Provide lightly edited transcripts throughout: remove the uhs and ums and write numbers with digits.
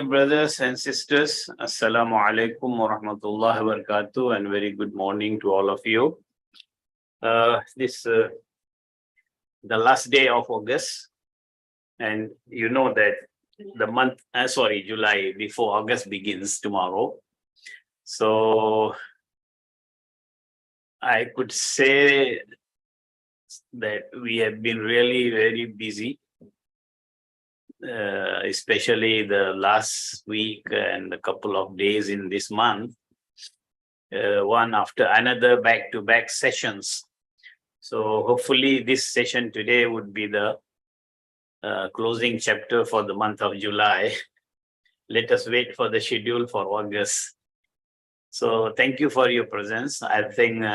Brothers and sisters, Assalamu alaikum wa rahmatullahi wa barakatuh, and very good morning to all of you. This the last day of August, and you know that the month, July, before August begins tomorrow. So I could say that we have been really very busy. Especially the last week and a couple of days in this month, one after another back-to-back sessions. So hopefully this session today would be the closing chapter for the month of July. Let us wait for the schedule for August. So thank you for your presence. I think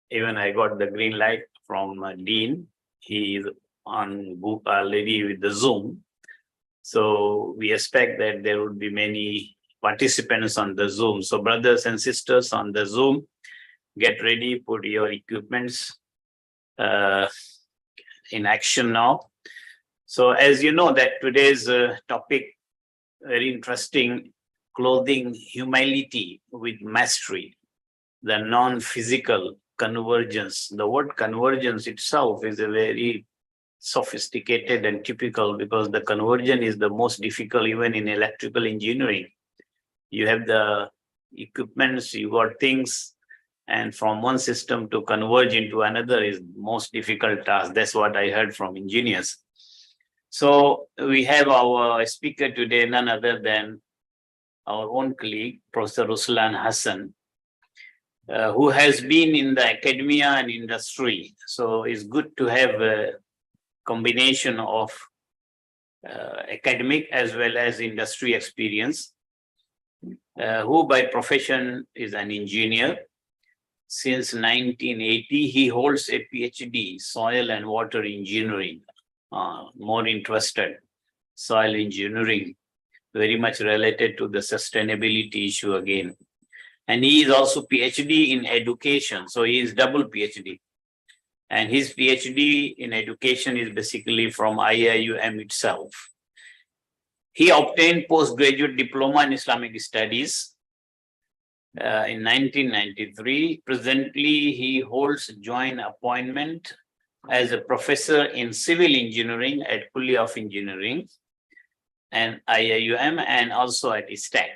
even I got the green light from Dean. He is on book already with the Zoom. So we expect that there would be many participants on the Zoom. So brothers and sisters on the Zoom, get ready, put your equipments in action now. So as you know that today's topic, very interesting, clothing humility with mastery, the non-physical convergence. The word convergence itself is a very sophisticated and typical, because the conversion is the most difficult even in electrical engineering. You have the equipments, you got things, and from one system to converge into another is most difficult task. That's what I heard from engineers. So we have our speaker today, none other than our own colleague, Professor Ruslan Hassan, who has been in the academia and industry. So it's good to have a combination of academic as well as industry experience, who by profession is an engineer. Since 1980, he holds a PhD, soil and water engineering, more interested, soil engineering, very much related to the sustainability issue again. And he is also PhD in education, so he is double PhD. And his PhD in education is basically from IIUM itself. He obtained postgraduate diploma in Islamic studies in 1993. Presently, he holds joint appointment as a professor in civil engineering at College of Engineering and IIUM, and also at ISTAC.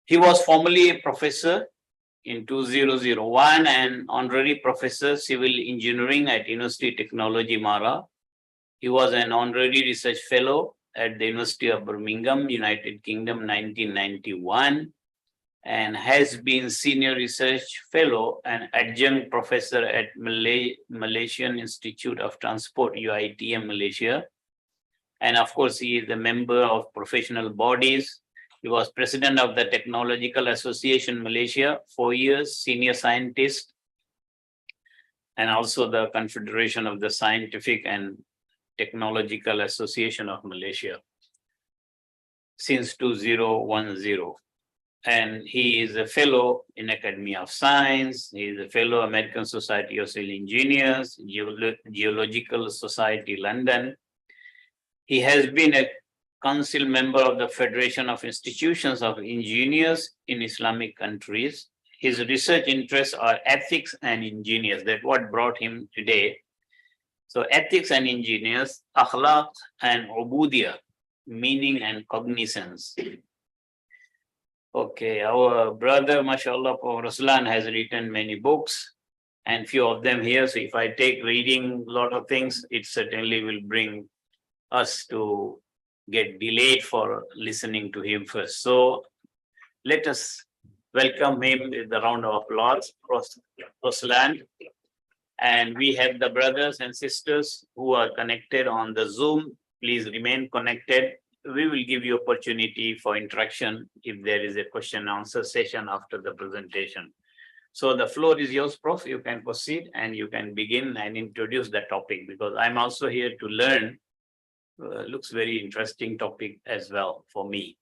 He was formerly a professor in 2001 and honorary professor civil engineering at University of Technology, Mara. He was an honorary research fellow at the University of Birmingham, United Kingdom, 1991, and has been senior research fellow and adjunct professor at Malaysian Institute of Transport, UITM, Malaysia. And of course, he is a member of professional bodies. He was president of the Technological Association Malaysia 4 years, senior scientist, and also the Confederation of the Scientific and Technological Association of Malaysia since 2010. And he is a fellow in Academy of Science. He is a fellow American Society of Civil Engineers, Geological Society, London. He has been a council member of the Federation of Institutions of Engineers in Islamic countries. His research interests are ethics and engineers. That's what brought him today. So ethics and engineers, akhlaq and ubudiyah, meaning and cognizance. Okay, our brother, mashallah, Prof. Ruslan has written many books and few of them here. So if I take reading a lot of things, it certainly will bring us to get delayed for listening to him first. So let us welcome him with a round of applause, Prof. Ruslan. And we have the brothers and sisters who are connected on the Zoom. Please remain connected. We will give you opportunity for interaction if there is a question and answer session after the presentation. So the floor is yours, Prof. You can proceed and you can begin and introduce the topic, because I'm also here to learn. Looks very interesting topic as well for me.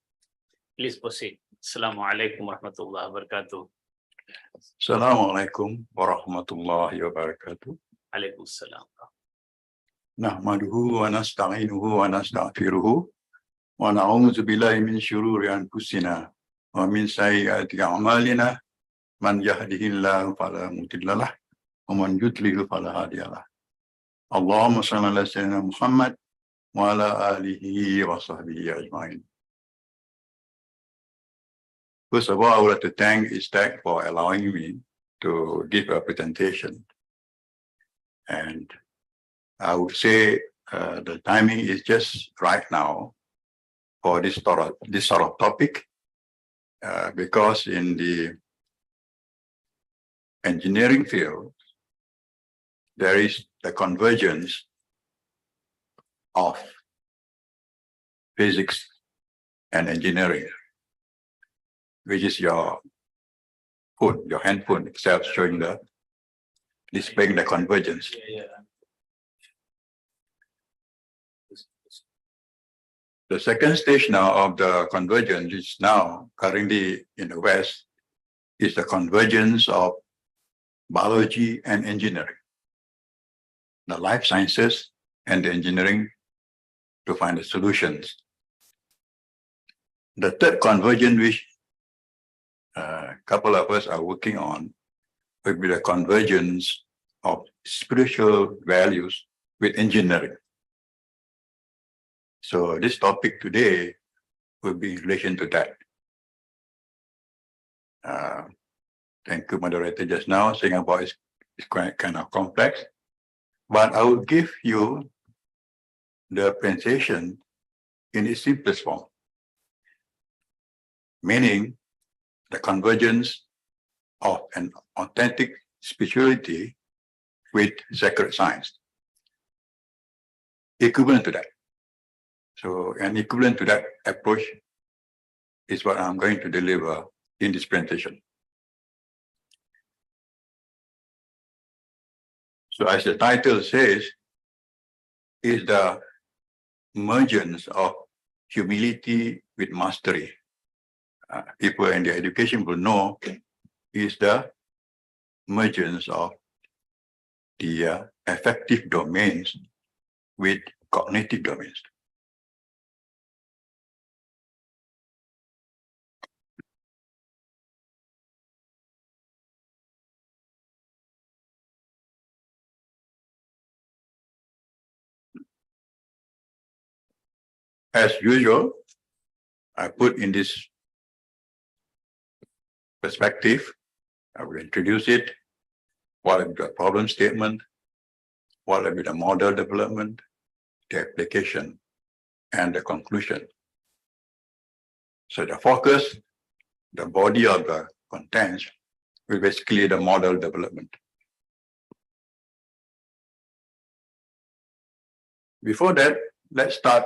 Please proceed. Assalamu alaikum wa rahmatullahi wa barakatuh. Assalamu alaikum wa rahmatullahi wa barakatuh. Alaikum salam. Nahmaduhu wa nasta'inuhu wa nastaghfiruhu ونعوذ بالله من شرور أنفسنا ومن سيئات أعمالنا من يهده الله فلا مضل له ومن يضلل فلا هادي له اللهم صل على سيدنا محمد وعلى آله وصحبه أجمعين. First of all, I would like to thank ISTAC for allowing me to give a presentation. And I would say the timing is just right now for this sort of topic, because in the engineering field, there is the convergence of physics and engineering, which is your phone, your handphone itself showing displaying the convergence. The second stage now of the convergence is now currently in the West is the convergence of biology and engineering, the life sciences and the engineering to find the solutions. The third convergence which a couple of us are working on will be the convergence of spiritual values with engineering. So this topic today will be in relation to that. Thank you, moderator, just now. Singapore is quite kind of complex, but I will give you the presentation in its simplest form, meaning the convergence of an authentic spirituality with sacred science, equivalent to that. So an equivalent to that approach is what I'm going to deliver in this presentation. So as the title says, is the mergence of humility with mastery. People in the education will know is the mergence of the affective domains with cognitive domains. As usual, I put in this perspective, I will introduce it, what will be the problem statement, what will be the model development, the application, and the conclusion. So the focus, the body of the contents, will basically the model development. Before that, let's start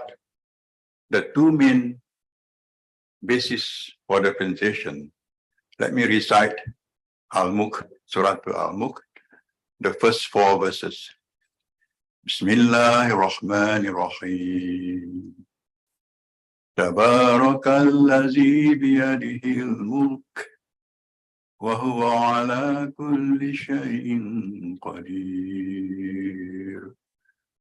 the two main basis for the presentation. Let me recite Al-Mulk, Surah Al-Mulk, the first 4 verses. Bismillahirrahmanirrahim. Tabarakalladzi biyadihi al-mulk wa huwa ala kulli shay'in qadir.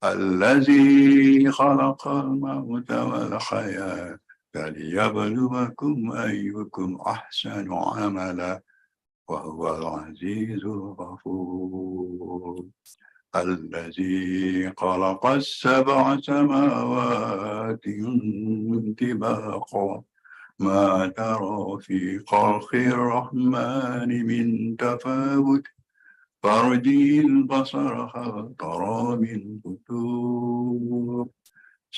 Alladzi khalaqal mauta wal hayata liyabluwakum ayyukum ahsanu amala wa huwa al-azizul ghafur. الذي خلق السبع سماوات طباقا ما ترى في خلق الرحمن من تفاوت فارجع البصر هل ترى من فتور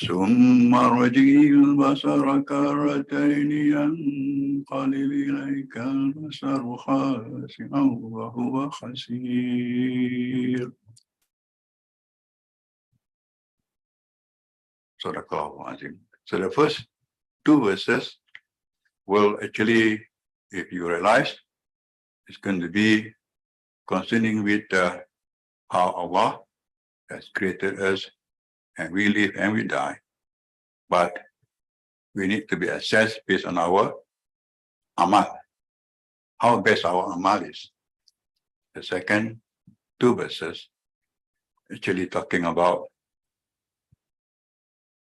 ثم ارجع البصر كرتين ينقلب إليك البصر خاسئا وهو خسير. So the first 2 verses will actually, if you realize, it's going to be concerning with how Allah has created us and we live and we die. But we need to be assessed based on our amal, how best our amal is. The second 2 verses actually talking about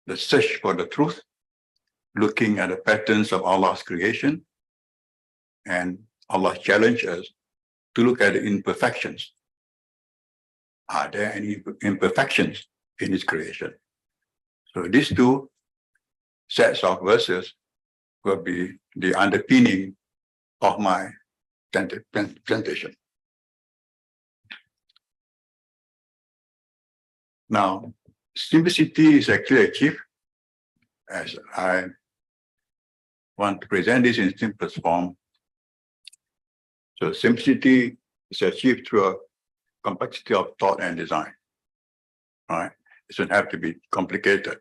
the search for the truth looking at the patterns of Allah's creation, and Allah challenged us to look at the imperfections. Are there any imperfections in His creation? So these two sets of verses will be the underpinning of my presentation. Now, simplicity is actually achieved, as I want to present this in simplest form. So simplicity is achieved through a complexity of thought and design. Right? It doesn't have to be complicated.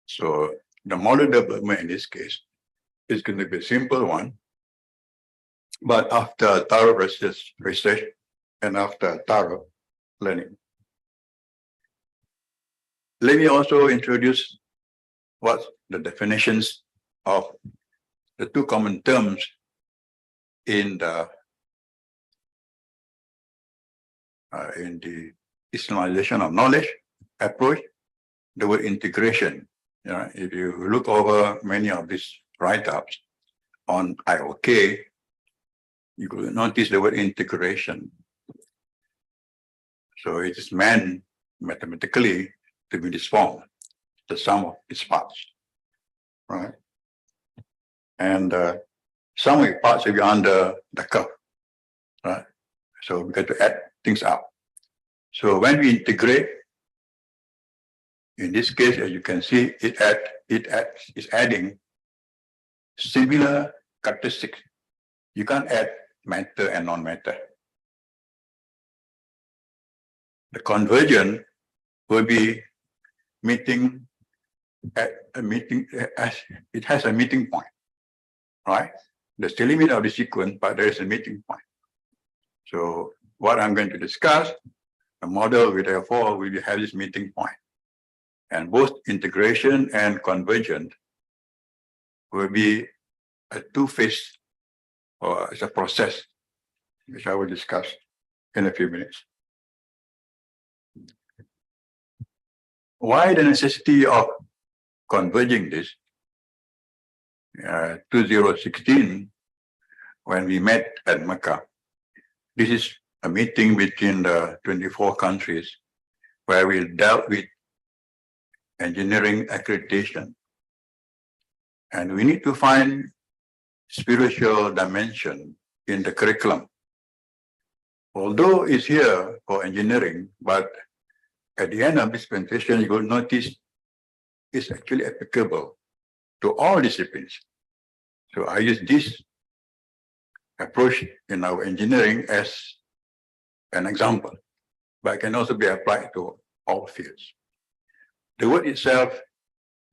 So the model development in this case is going to be a simple one, but after thorough research and after thorough learning. Let me also introduce what the definitions of the two common terms in the Islamization of knowledge approach. The word integration. If you look over many of these write-ups on IOK, you will notice the word integration. So it is meant mathematically to be this form, the sum of its parts, right? And sum of its parts will be under the curve, right? So we got to add things up. So when we integrate, in this case, as you can see, it's adding similar characteristics. You can't add matter and non-matter. The convergence will be meeting at a meeting, as it has a meeting point, right? There's the limit of the sequence, but there is a meeting point. So what I'm going to discuss, the model will therefore will have this meeting point. And both integration and convergence will be a two-phase, or it's a process, which I will discuss in a few minutes. Why the necessity of converging this? 2016, when we met at Mecca, this is a meeting between the 24 countries where we dealt with engineering accreditation. And we need to find spiritual dimension in the curriculum. Although it's here for engineering, but at the end of this presentation, you will notice it's actually applicable to all disciplines. So I use this approach in our engineering as an example, but it can also be applied to all fields. The word itself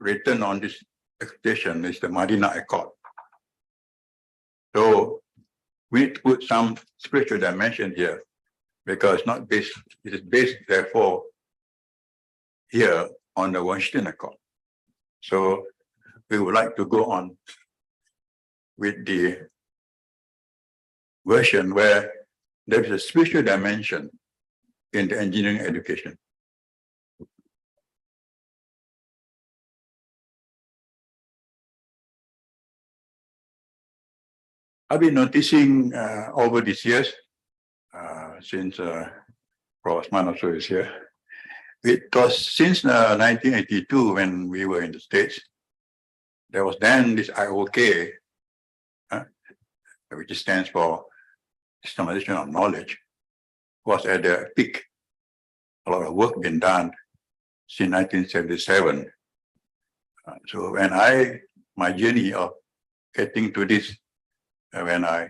written on this accreditation is the Madinah Accord. So we need to put some spiritual dimension here, because it is based, therefore, here on the Washington Accord. So we would like to go on with the version where there is a spiritual dimension in the engineering education. I've been noticing over these years, since Prof. Hassan also is here, it was since 1982 when we were in the States, there was then this IOK, which stands for Islamization of Knowledge, was at the peak. A lot of work been done since 1977. So when my journey of getting to this, when I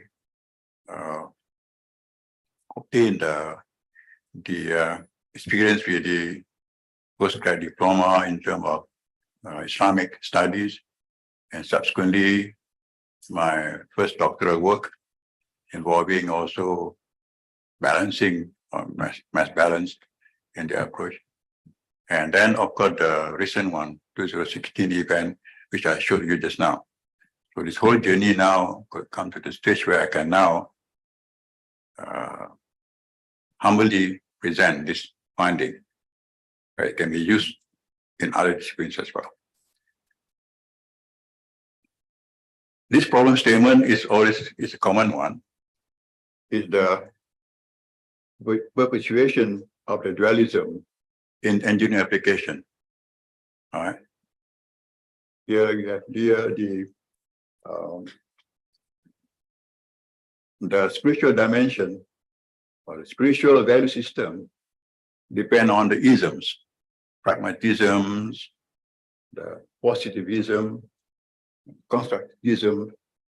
obtained the experience with the postgrad diploma in terms of Islamic studies, and subsequently my first doctoral work involving also balancing mass balance in the approach. And then, of course, the recent one, 2016 event, which I showed you just now. So this whole journey now could come to the stage where I can now humbly present this finding, where it can be used in other disciplines as well. This problem statement is a common one. Is the perpetuation of the dualism in engineering application. All right. Here you have the spiritual dimension or the spiritual value system depend on the isms, pragmatisms, the positivism, constructivism,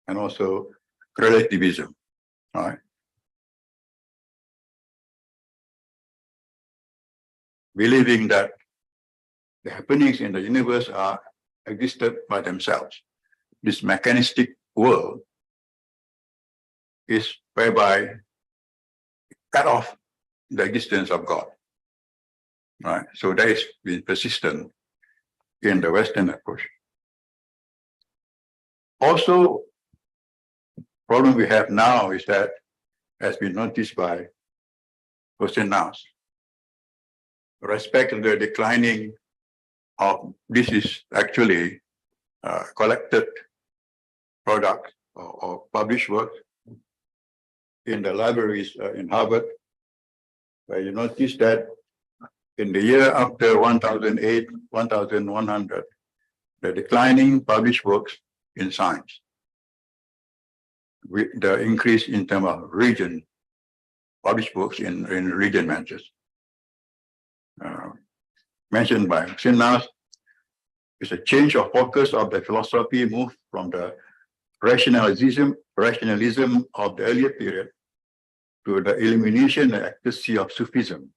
and also relativism. All right. Believing that the happenings in the universe are existed by themselves. This mechanistic world is whereby cut off the existence of God. Right? So that is been persistent in the Western approach. Also, problem we have now is that, has been noticed by Ruslan now, respect to the declining of, this is actually collected product or published work in the libraries in Harvard, where you notice that in the year after 1008, 1100, the declining published works in science, with the increase in terms of region, published books in region matches. Mentioned by Hassan, is a change of focus of the philosophy moved from the rationalism of the earlier period to the elimination and ecstasy of Sufism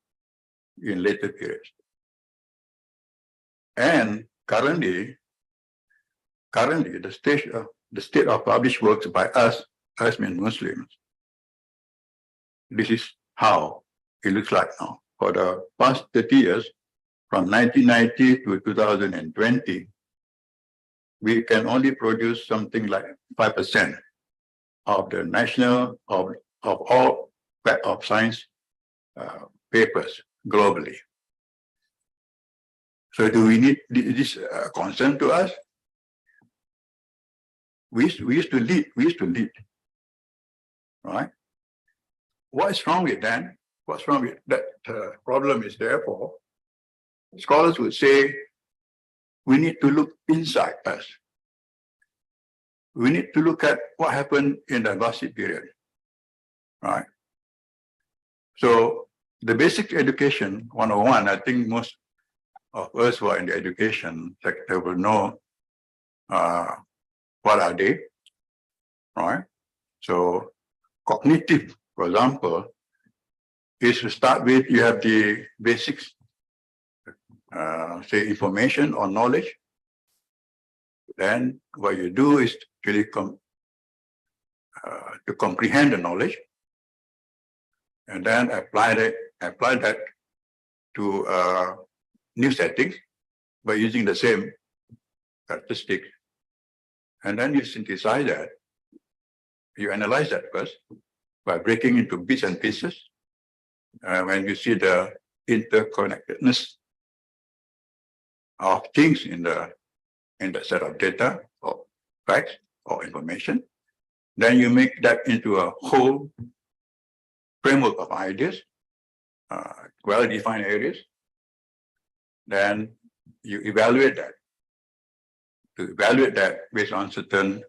in later periods. And currently the state of published works by us mean Muslims. This is how it looks like now. For the past 30 years, from 1990 to 2020, we can only produce something like 5% of the national of all of science papers globally. So do we need this concern to us? We used to lead, right? What's wrong with that? What's wrong with that problem is therefore, scholars would say, we need to look inside us. We need to look at what happened in the Abbasid period, right? So the basic education 101, I think most of us who are in the education sector will know what are they, right? So cognitive, for example, is to start with, you have the basics, say information or knowledge. Then what you do is really to comprehend the knowledge, and then apply that to new settings by using the same characteristics. And then you synthesize that. You analyze that first by breaking into bits and pieces. When you see the interconnectedness of things in the set of data or facts or information, then you make that into a whole framework of ideas, well-defined areas. Then you evaluate that. To evaluate that based on certain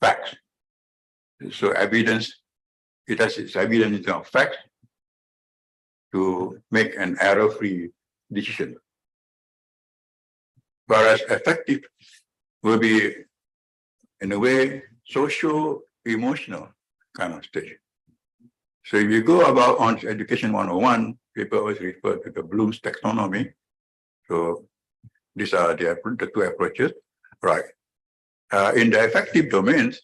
facts. So evidence, it has its evidence in terms of facts to make an error-free decision. Whereas effective will be, in a way, socio-emotional kind of stage. So if you go about on Education 101, people always refer to the Bloom's taxonomy. So these are the two approaches, right? In the effective domains,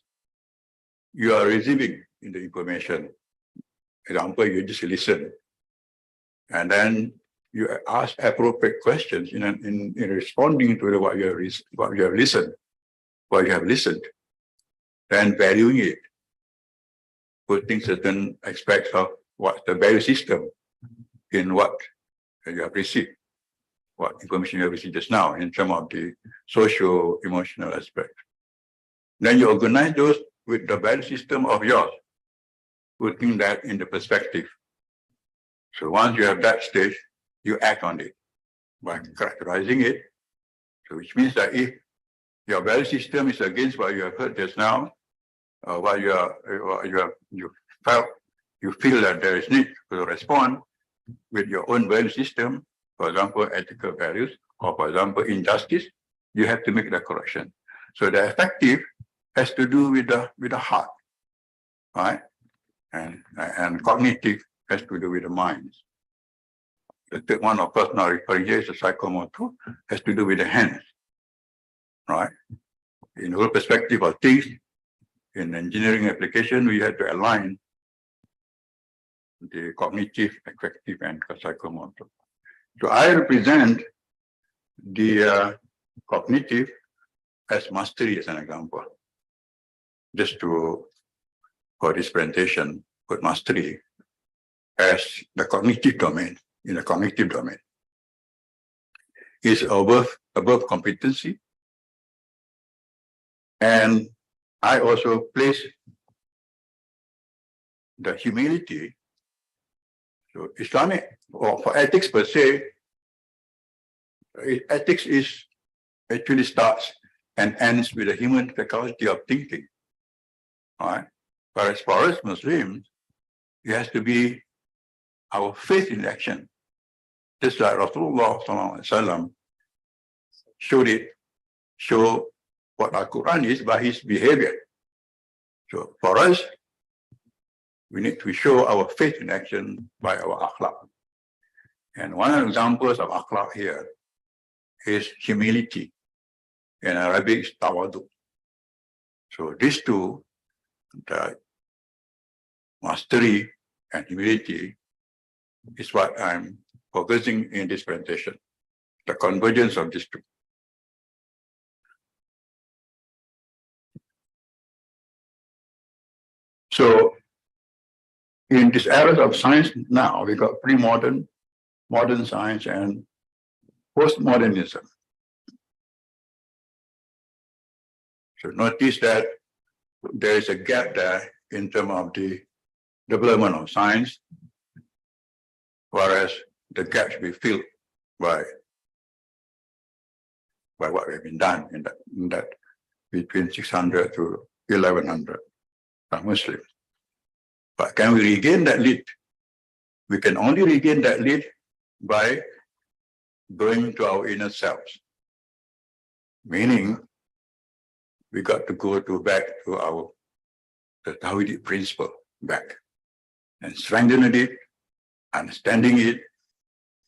you are receiving in the information. Example, you just listen, and then you ask appropriate questions in responding to what you have listened, then valuing it, putting certain aspects of what the value system in what you have received, what information you have received just now in terms of the socio-emotional aspect. Then you organize those with the value system of yours, putting that into perspective. So once you have that stage, you act on it by characterizing it. So which means that if your value system is against what you have heard just now, or what you feel that there is need to respond with your own value system, for example, ethical values, or for example, injustice, you have to make the correction. So the affective has to do with the heart, right? And cognitive has to do with the mind. The third one, of course, now referring here is the psychomotor, has to do with the hands, right? In the whole perspective of things, in engineering application, we had to align the cognitive, affective, and psychomotor. So I represent the cognitive as mastery as an example. Just for this presentation, put mastery as the cognitive domain, in the cognitive domain. Is above competency. And I also place the humility. So Islamic, or for ethics per se, ethics is actually starts and ends with the human faculty of thinking. All right? Whereas for us Muslims, it has to be our faith in action. Just like Rasulullah SAW show what our Quran is by his behavior. So for us, we need to show our faith in action by our akhlaq. And one of the examples of akhlaq here is humility. In Arabic, is tawadu. So these two, the mastery and humility, is what I'm focusing in this presentation, the convergence of these two. So in this era of science now, we got pre-modern, modern science, and postmodernism. So notice that there is a gap there in terms of the development of science, whereas the gap should be filled by what has been done in that between 600 to 1100 by Muslims. But can we regain that lead? We can only regain that lead by going to our inner selves. Meaning, we got to go back to the Tawhidi principle back and strengthen it, understanding it,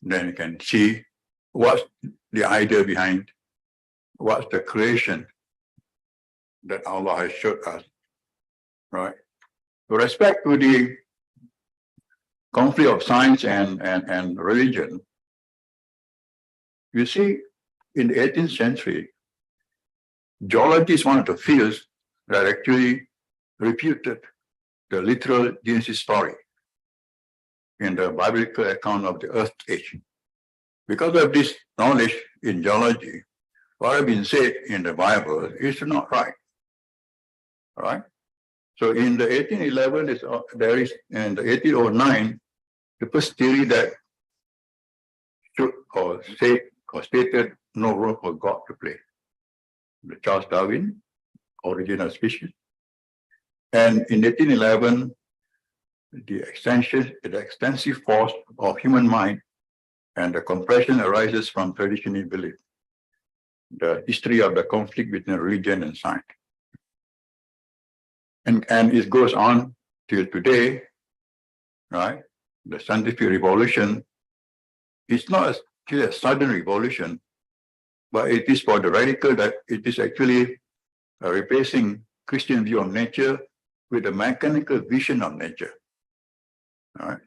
then you can see what's the idea behind, what's the creation that Allah has showed us, right? With respect to the conflict of science and religion, you see, in the 18th century, geology is one of the fields that actually refuted the literal Genesis story in the biblical account of the Earth age. Because of this knowledge in geology, what has been said in the Bible is not right. All right? So in the 1811, there is, in the 1809, the first theory that should or said or stated no role for God to play. The Charles Darwin, Origin of Species. And in 1811, the extensive force of human mind and the compression arises from traditional belief. The history of the conflict between religion and science. And it goes on till today, right? The scientific revolution is not a sudden revolution, but it is for the radical that it is actually replacing Christian view of nature with a mechanical vision of nature. All right?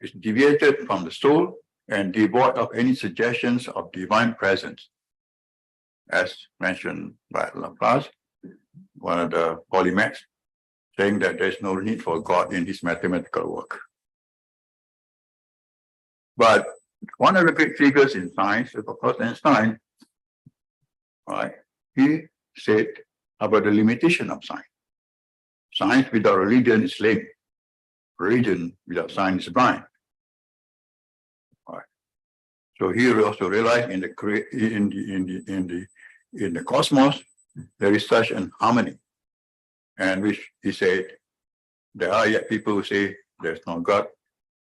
It's deviated from the soul and devoid of any suggestions of divine presence, as mentioned by Laplace, one of the polymaths, saying that there's no need for God in his mathematical work. But one of the great figures in science, of course, Einstein, right? He said about the limitation of science. Science without religion is lame. Religion without science is blind. All right. So here we also realize in the cosmos there is such an harmony, and which he said there are yet people who say there's no God,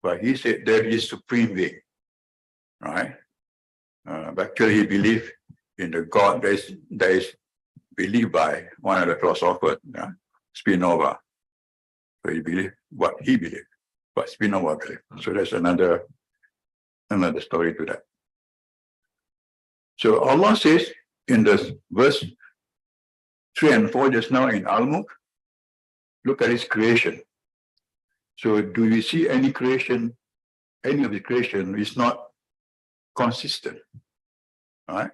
but he said there is supreme being. Right? But actually he believed in the God that is believed by one of the philosophers, Spinoza. So he believed what he believed, what Spinoza believed. So there's another story to that. So Allah says in this verse 3 and 4 just now in Al-Mulk, look at his creation. So do we see any creation, any of the creation is not consistent, right?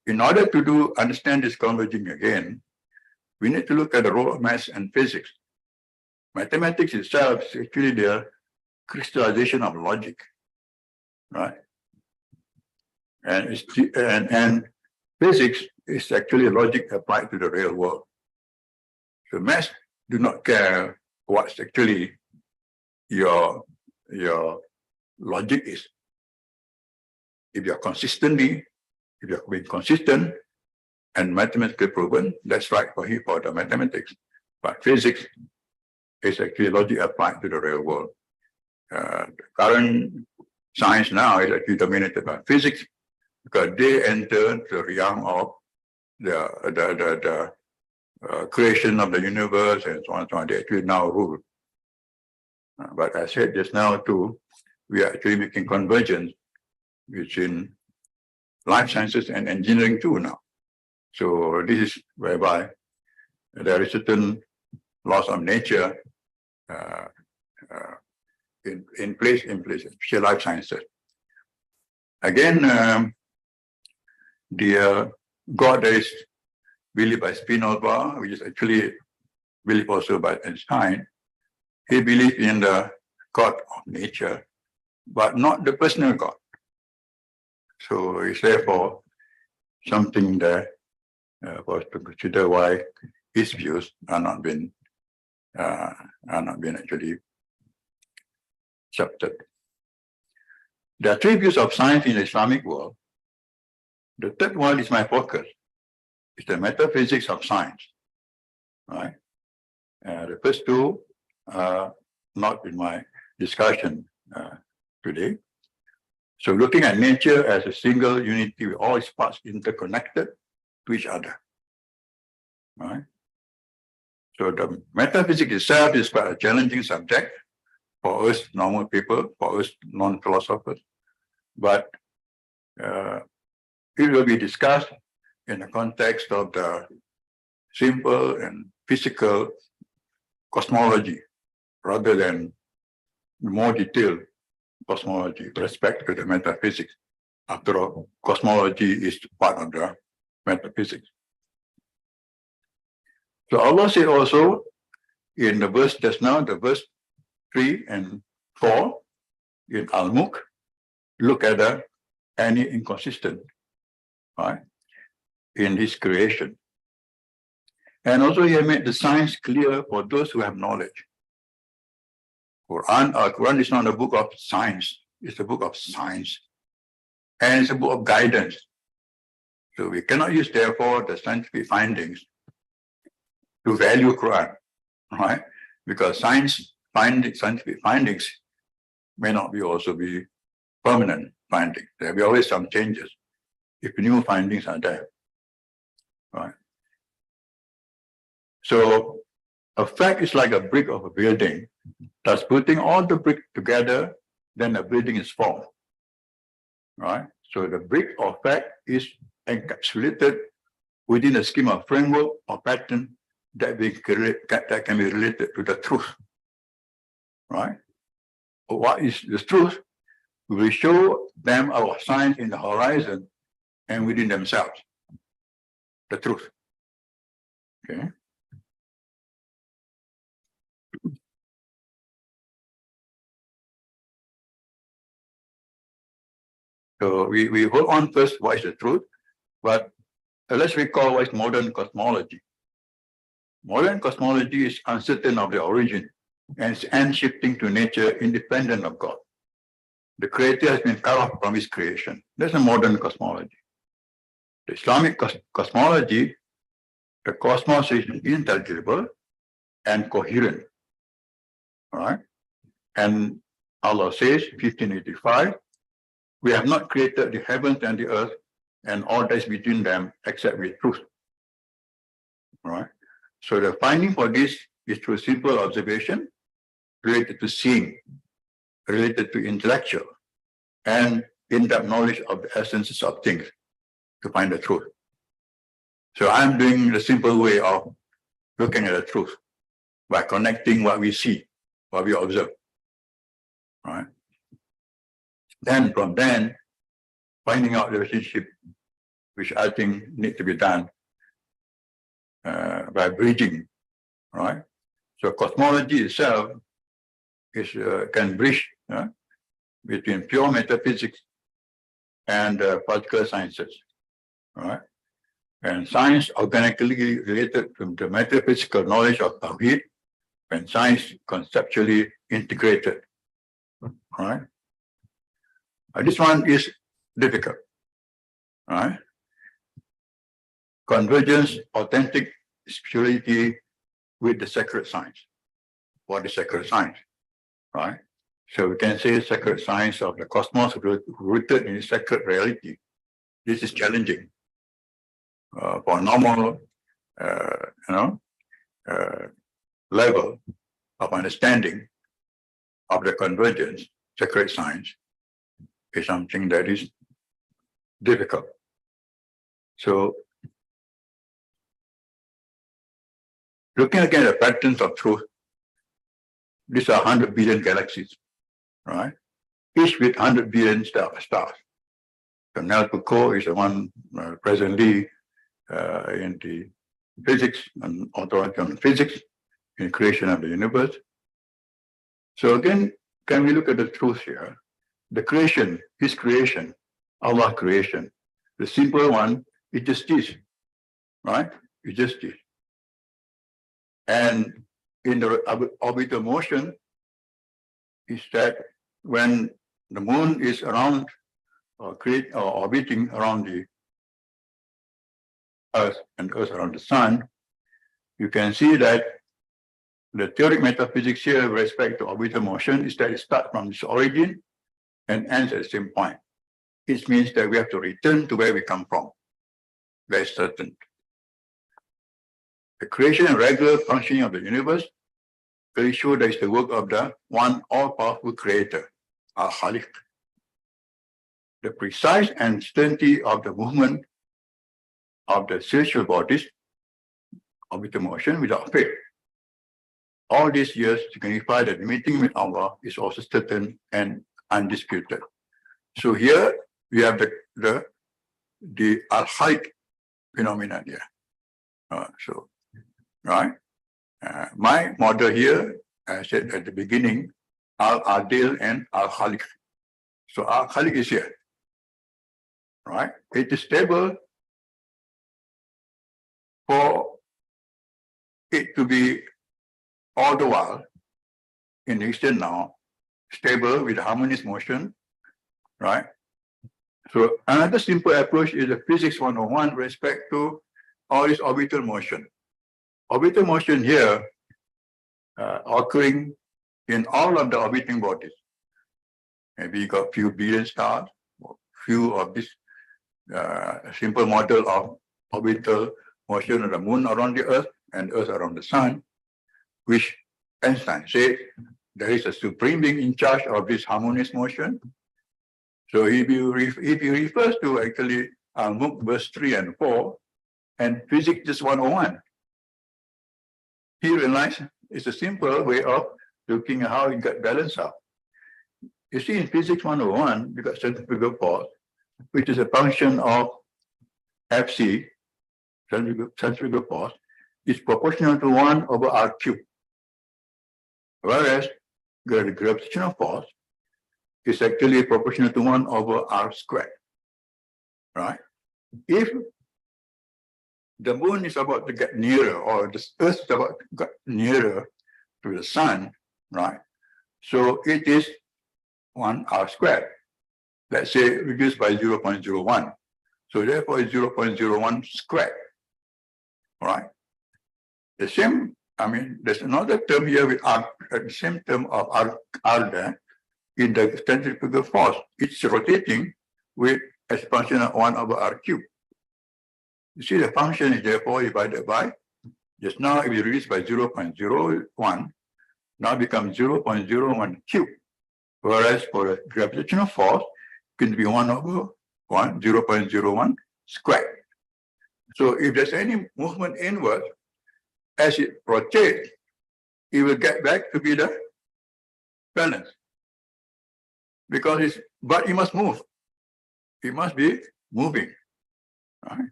In order to understand this converging again, we need to look at the role of maths and physics. Mathematics itself is actually the crystallization of logic, right? And physics is actually logic applied to the real world. So maths do not care what's actually your logic is. If you're being consistent and mathematically proven, that's right for the mathematics. But physics is actually logic applied to the real world. The current science now is actually dominated by physics because they enter the realm of the creation of the universe and so on and so on. They actually now rule. But I said just now too, we are actually making convergence between life sciences and engineering too now. So this is whereby there is certain laws of nature in place, especially life sciences. Again, the God that is believed by Spinoza, which is actually believed also by Einstein, he believed in the God of nature, but not the personal God. So it's therefore something that for us to consider why his views are not been actually accepted. There are three views of science in the Islamic world. The third one is my focus. It's the metaphysics of science, right? The first two are not in my discussion today. So looking at nature as a single unity with all its parts interconnected to each other, right? So the metaphysics itself is quite a challenging subject for us normal people, for us non-philosophers, but it will be discussed in the context of the simple and physical cosmology rather than more detailed cosmology with respect to the metaphysics. After all, cosmology is part of the metaphysics. So Allah said also in the verse just now, the verse 3 and 4 in Al-Mulk, look at any inconsistent, right, in his creation. And also he made the science clear for those who have knowledge. Quran is not a book of science, it's a book of science. And it's a book of guidance. So we cannot use therefore the scientific findings to value Quran, right? Because scientific findings may not also be permanent findings. There will be always some changes if new findings are there, right? So a fact is like a brick of a building. Thus putting all the bricks together, then the building is formed, right? So the brick or fact is encapsulated within a scheme of framework or pattern that can be related to the truth, right? What is the truth? We will show them our signs in the horizon and within themselves, the truth, okay? So we hold on first what is the truth, but let's recall what is modern cosmology. Modern cosmology is uncertain of the origin and shifting to nature independent of God. The creator has been cut off from his creation. That's a modern cosmology. The Islamic cosmology, the cosmos is intelligible and coherent. All right? And Allah says, 1585, we have not created the heavens and the earth and all that is between them except with truth. All right? So the finding for this is through simple observation related to seeing, related to intellectual, and in-depth knowledge of the essences of things to find the truth. So I'm doing the simple way of looking at the truth by connecting what we see, what we observe. All right? Then from then, finding out the relationship, which I think needs to be done by bridging, right? So cosmology itself is can bridge between pure metaphysics and particular sciences, right? And science organically related to the metaphysical knowledge of Tawhid, and science conceptually integrated, right? This one is difficult, right? Convergence, authentic spirituality with the sacred science. What is sacred science, right? So we can say sacred science of the cosmos rooted in sacred reality. This is challenging for normal, level of understanding of the convergence. Sacred science is something that is difficult. So looking again at the patterns of truth, these are 100 billion galaxies, right? Each with 100 billion stars. So Nell Foucault is the one presently in the physics and authority on physics in creation of the universe. So again, can we look at the truth here? The creation, his creation, Allah's creation. The simple one, it just is, right? It just is. And in the orbital motion is that when the moon is around or orbiting around the Earth and Earth around the sun, you can see that the theoretic metaphysics here with respect to orbital motion is that it starts from its origin and ends at the same point. It means that we have to return to where we come from. Very certain. The creation and regular functioning of the universe very sure that is the work of the one all-powerful creator, Al-Khaliq. The precise and certainty of the movement of the celestial bodies, orbital motion without faith. All these years signify that the meeting with Allah is also certain and undisputed. So here we have the Al-Khaliq phenomenon here. My model here, I said at the beginning, Al-Adil and Al-Khaliq. So Al-Khaliq is here, right? It is stable for it to be all the while in the extent now, stable with harmonious motion, right? So another simple approach is the physics 101 with respect to all this orbital motion. Orbital motion here occurring in all of the orbiting bodies. Maybe you got few billion stars, few of this simple model of orbital motion of the moon around the Earth and Earth around the sun, which Einstein said there is a supreme being in charge of this harmonious motion. So if he refers to actually MOOC verse 3 and 4 and physics just 101, he realized it's a simple way of looking at how it got balanced out. You see, in physics 101, you got centrifugal force, which is a function of Fc, centrifugal force, is proportional to 1 over r cubed. Whereas the gravitational force is actually proportional to 1 over r squared, right? If the moon is about to get nearer, or the earth is about to get nearer to the sun, right? So it is 1r squared. Let's say reduced by 0.01. So therefore it's 0.01 squared. All right. The same, there's another term here with R, the same term of R there in the centrifugal force. It's rotating with expansion of 1 over R cubed. You see the function is therefore divided by, just now it will reduce by 0.01, now becomes 0.01 cubed. Whereas for the gravitational force, it can be 1 over 0.01 squared. So if there's any movement inward, as it rotates, it will get back to be the balance. Because but it must move. It must be moving. Right?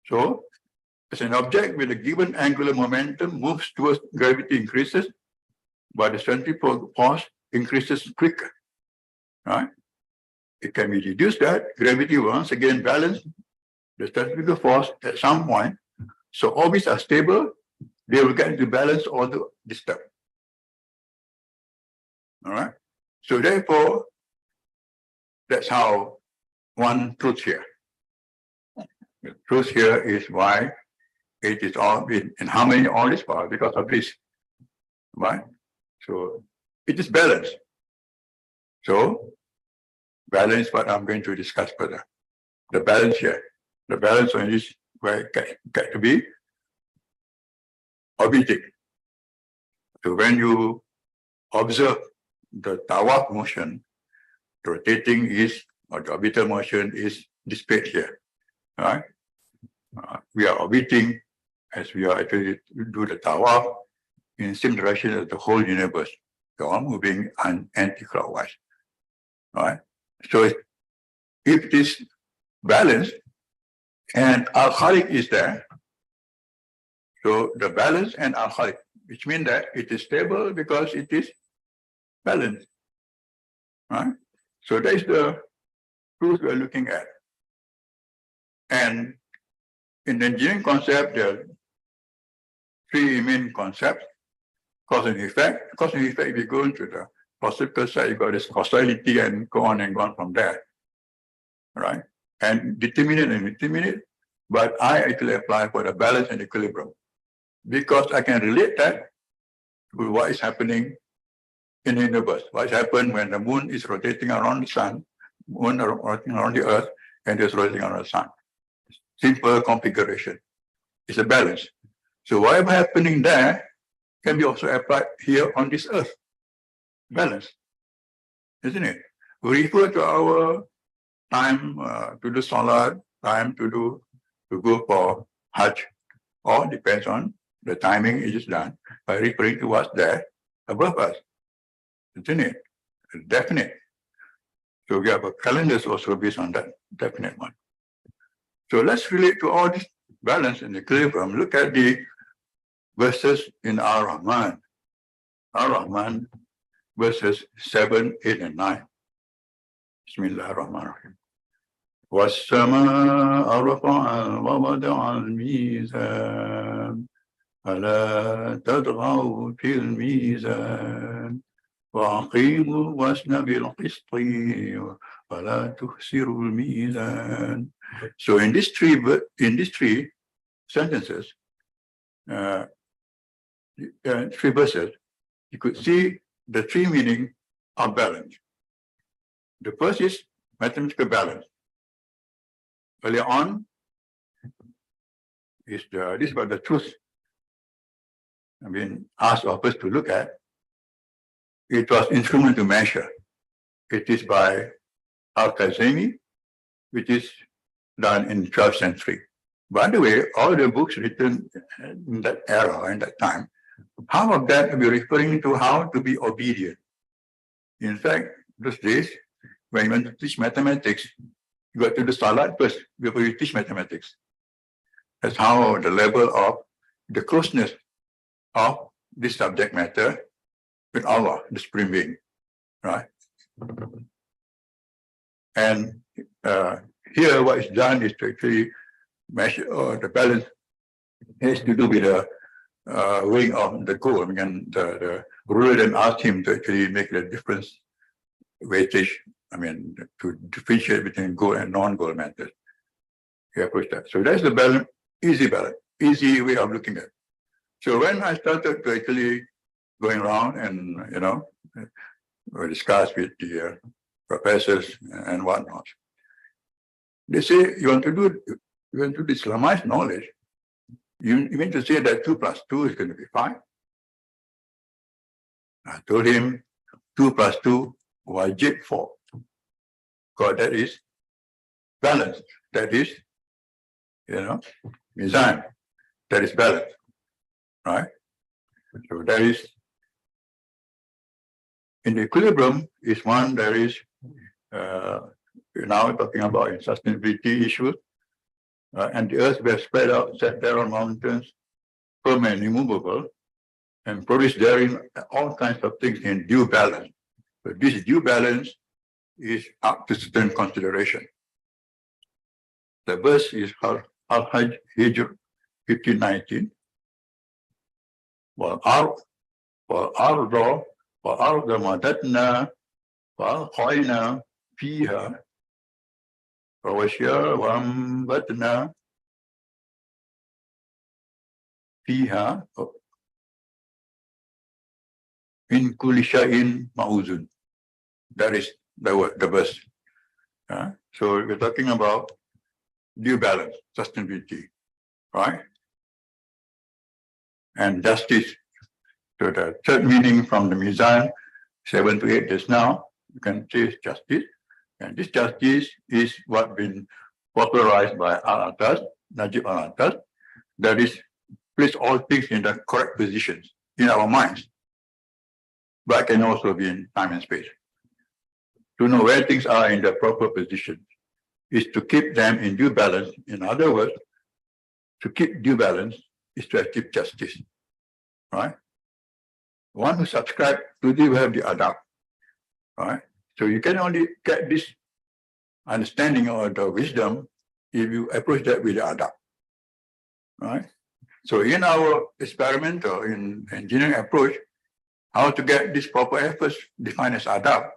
So as an object with a given angular momentum moves towards gravity increases, but the centrifugal force increases quicker. Right? It can be reduced that gravity will once again balance the centrifugal force at some point. So orbits are stable, they will get into balance all the distance. All right. So therefore, that's how one truth here. The truth here is why it is all in harmony all this power because of this. Right? So it is balanced. So balance is what I'm going to discuss further. The balance here. The balance on this where it get to be orbiting. So when you observe the tawaf motion, the rotating is, or the orbital motion is displayed here. Right? We are orbiting as we are actually do the tawaf in the same direction as the whole universe. They are moving anti-clockwise. Right? So if it is balanced and alcoholic is there, so the balance and alcoholic, which means that it is stable because it is balanced. Right? So that is the truth we are looking at. And in the engineering concept, there are three main concepts: cause and effect. Cause and effect, if you go into the philosophical side, you got this causality and go on from there. Right? And determinate and indeterminate, but I actually apply for the balance and equilibrium because I can relate that to what is happening in the universe. What happens when the moon is rotating around the sun, moon rotating around the earth, and it's rotating around the sun. Simple configuration. It's a balance. So whatever happening there can be also applied here on this earth. Balance. Isn't it? We refer to our time to do salat, time to go for Hajj, or depends on the timing it is done by referring to what's there above us. Isn't it? It's definite. So we have a calendars also based on that definite one. So let's relate to all this balance and equilibrium. Look at the verses in Ar-Rahman. Ar-Rahman verses 7, 8, and 9. Bismillah ar-Rahman ar-Rahim. وَالسَّمَاءَ رَفَعَهَا وَوَضَعَ الْمِيزَانَ أَلَا تَطْغَوْا فِي الْمِيزَانِ وَأَقِيمُوا الْوَزْنَ بِالْقِسْطِ وَلَا تُخْسِرُوا الْمِيزَانَ. So in these three sentences, three verses, you could see the three meaning of balance. The first is mathematical balance. Earlier on, this is about the truth. Asked of us to look at. It was instrument to measure. It is by Al-Kazemi, which is done in the 12th century. By the way, all the books written in that era, in that time, half of that will be referring to how to be obedient. In fact, those days, when you want to teach mathematics, you got to do salat first before you teach mathematics. That's how the level of the closeness of this subject matter with Allah, the Supreme Being, right? And here what is done is to actually measure the balance has to do with the weighing of the goal. I mean, the ruler then asked him to actually make the difference weightage. I mean, to differentiate between goal and non-goal methods. He approached that. So that's the balance, easy way of looking at it. So when I started to actually going around and, discuss with the professors and whatnot, they say, you want to do Islamized knowledge, you mean to say that 2 + 2 is going to be 5? I told him 2 + 2 wajib 4. Because that is balance. That is, mizan. That is balance. Right? So that is, in the equilibrium is one that is, now we're talking about sustainability issues. And the earth we have spread out, set there on mountains, firm and immovable, and produce therein all kinds of things in due balance. But this due balance is up to certain consideration. The verse is Al-Hajj Hijr 1519. وَالْأَرْضَ مَدَدْنَا وَأَلْقَيْنَا فِيهَا رواسي وأنبتنا فيها من كل شيء موزون. That is the verse. So we're talking about due balance, sustainability, right? And justice. So the third meaning from the Mizan 7 to 8 just now, you can say is justice. And this justice is what been popularized by Al-Atas, Najib Al-Atas, that is, place all things in the correct positions in our minds, but can also be in time and space. To know where things are in the proper position is to keep them in due balance. In other words, to keep due balance is to achieve justice, right? One who subscribes to this will have the adab, right? So you can only get this understanding or the wisdom if you approach that with the adab, right? So in our experimental, in engineering approach, how to get this proper efforts defined as adab?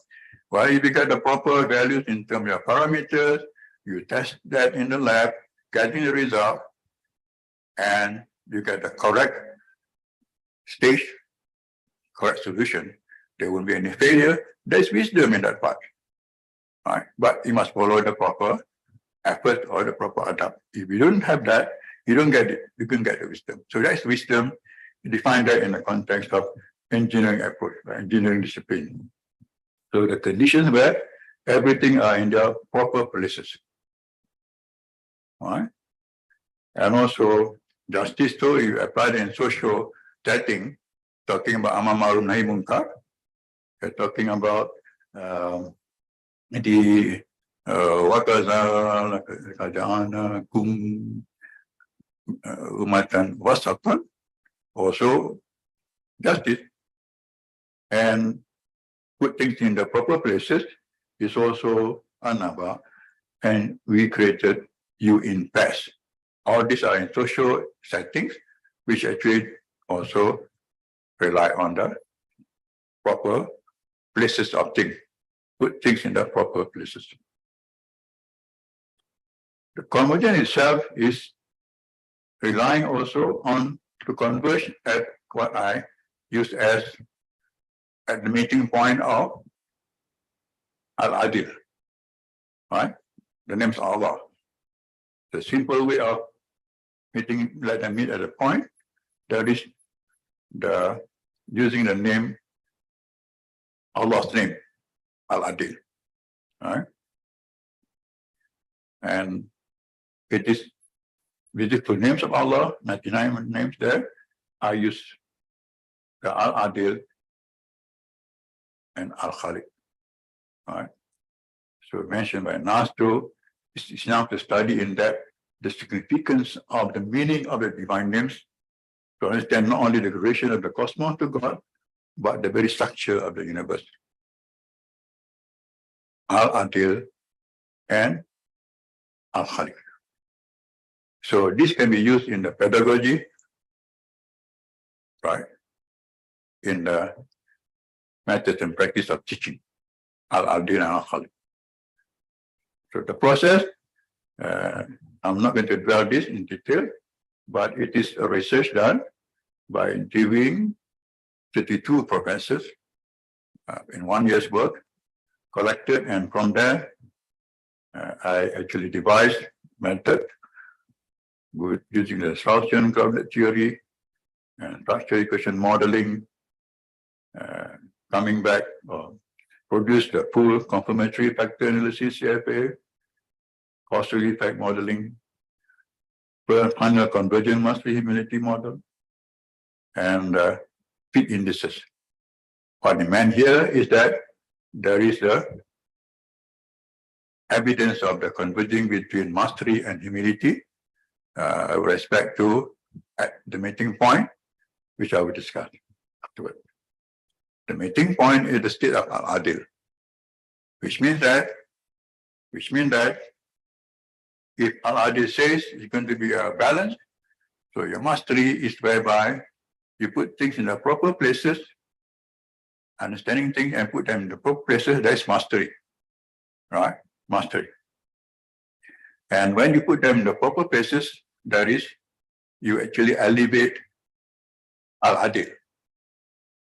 Well, if you get the proper values in terms of parameters, you test that in the lab, getting the result, and you get the correct stage, correct solution, there won't be any failure. There's wisdom in that part, right? But you must follow the proper effort or the proper adab. If you don't have that, you don't get it. You can get the wisdom. So that's wisdom. You define that in the context of engineering approach, engineering discipline. So the conditions where everything are in their proper places, right? And also justice, so you apply it in social setting, talking about amar ma'ruf nahi munkar. We're talking about the wakaza kerajaan kum umatan wasatan, also justice, and put things in the proper places is also anaba, and we created you in FASc. All these are in social settings, which actually also rely on the proper places of things, put things in the proper places. The convergence itself is relying also on to converge at what I use as at the meeting point of Al-Adil, right? The name's Allah. The simple way of meeting, let them meet at a point, that is the using the name, Allah's name, Al-Adil, right? And it is beautiful names of Allah, 99 names there. I use the Al-Adil and Al-Khaliq, right? So mentioned by Nasto, it's now to study in that the significance of the meaning of the divine names to understand not only the creation of the cosmos to God, but the very structure of the universe. Al-Adil and Al-Khaliq. So this can be used in the pedagogy, right? In the methods and practice of teaching, al-adil and al-khalid. So the process, I'm not going to dwell this in detail, but it is a research done by interviewing 32 professors in 1 year's work, collected, and from there, I actually devised method with using the Gaussian grounded theory and structural equation modeling, coming back, produced the full confirmatory factor analysis, CFA, causal effect modeling, final convergent monthly humility model, and fit indices. What I meant here is that there is the evidence of the converging between mastery and humility with respect to the meeting point, which I will discuss afterward. The meeting point is the state of al-adil, which means that if al-adil says it's going to be a balance, so your mastery is whereby you put things in the proper places, understanding things and put them in the proper places, that's mastery, right? Mastery. And when you put them in the proper places, that is, you actually elevate al-adil,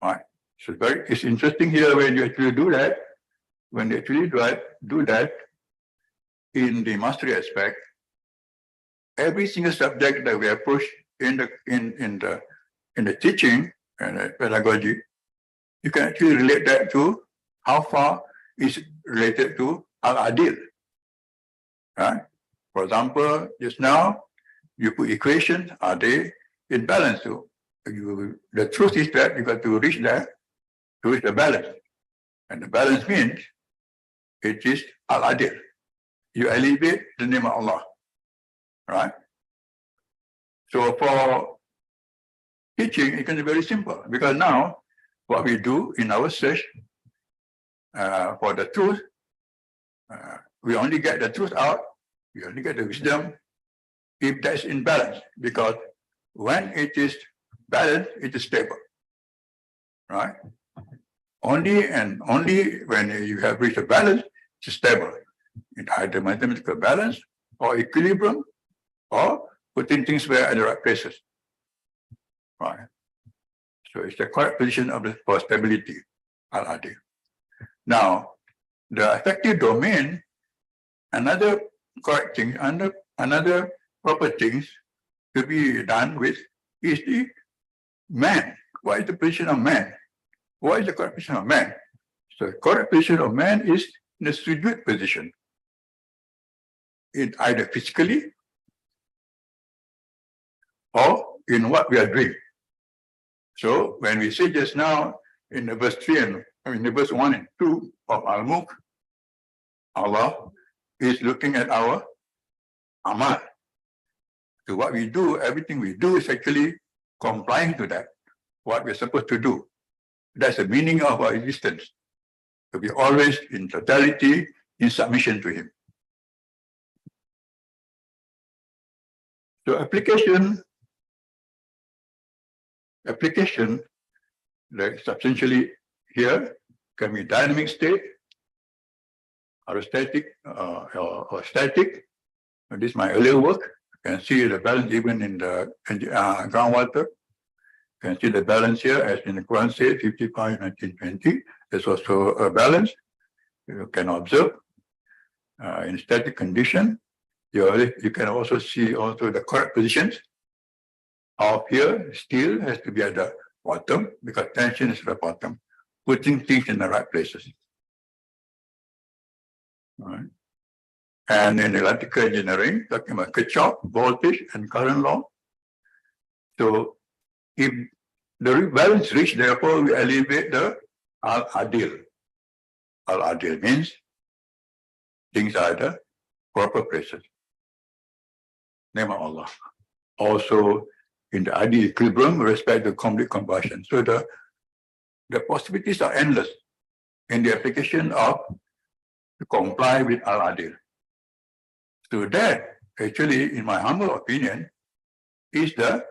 right? So it's interesting here when you actually do that, when you actually do that in the mastery aspect, every single subject that we approach in the teaching and the pedagogy, you can actually relate that to how far is related to al-adil, right? For example, just now, you put equations, are they in balance too? The truth is that you got to reach that, to reach the balance. And the balance means it is al-adil. You elevate the name of Allah, right? So for teaching, it can be very simple, because now what we do in our search for the truth, we only get the truth out, we only get the wisdom if that's in balance, because when it is balanced, it is stable, right? Only and only when you have reached a balance, it's stable. In either mathematical balance or equilibrium or putting things where at the right places, right? So it's the correct position of for stability, al-adil. Now, the effective domain, another correct thing, another proper things to be done with is the man. What is the position of man? What is the correct position of man? So the correct position of man is in the sujood position, in either physically or in what we are doing. So when we say just now in the verse 3 and in the verse 1 and 2 of Al-Mulk, Allah is looking at our amal. So what we do, everything we do is actually complying to that, what we're supposed to do. That's the meaning of our existence. To be always in totality, in submission to Him. So application, like substantially here, can be dynamic state, or static, or static. And this is my earlier work. You can see the balance even in the groundwater. You can see the balance here, as in the Quran says, 55, 1920. There's also a balance. You can observe in static condition. You can also see also the correct positions of here. Still has to be at the bottom, because tension is at the bottom, putting things in the right places. All right. And in electrical engineering, talking about Kirchhoff, voltage, and current law. So if the balance reached, therefore we elevate the al-adil. Al-adil means things are at the proper places. Name of Allah. Also in the ideal equilibrium with respect to complete combustion. So the possibilities are endless in the application of to comply with al-adil. So that actually, in my humble opinion, is the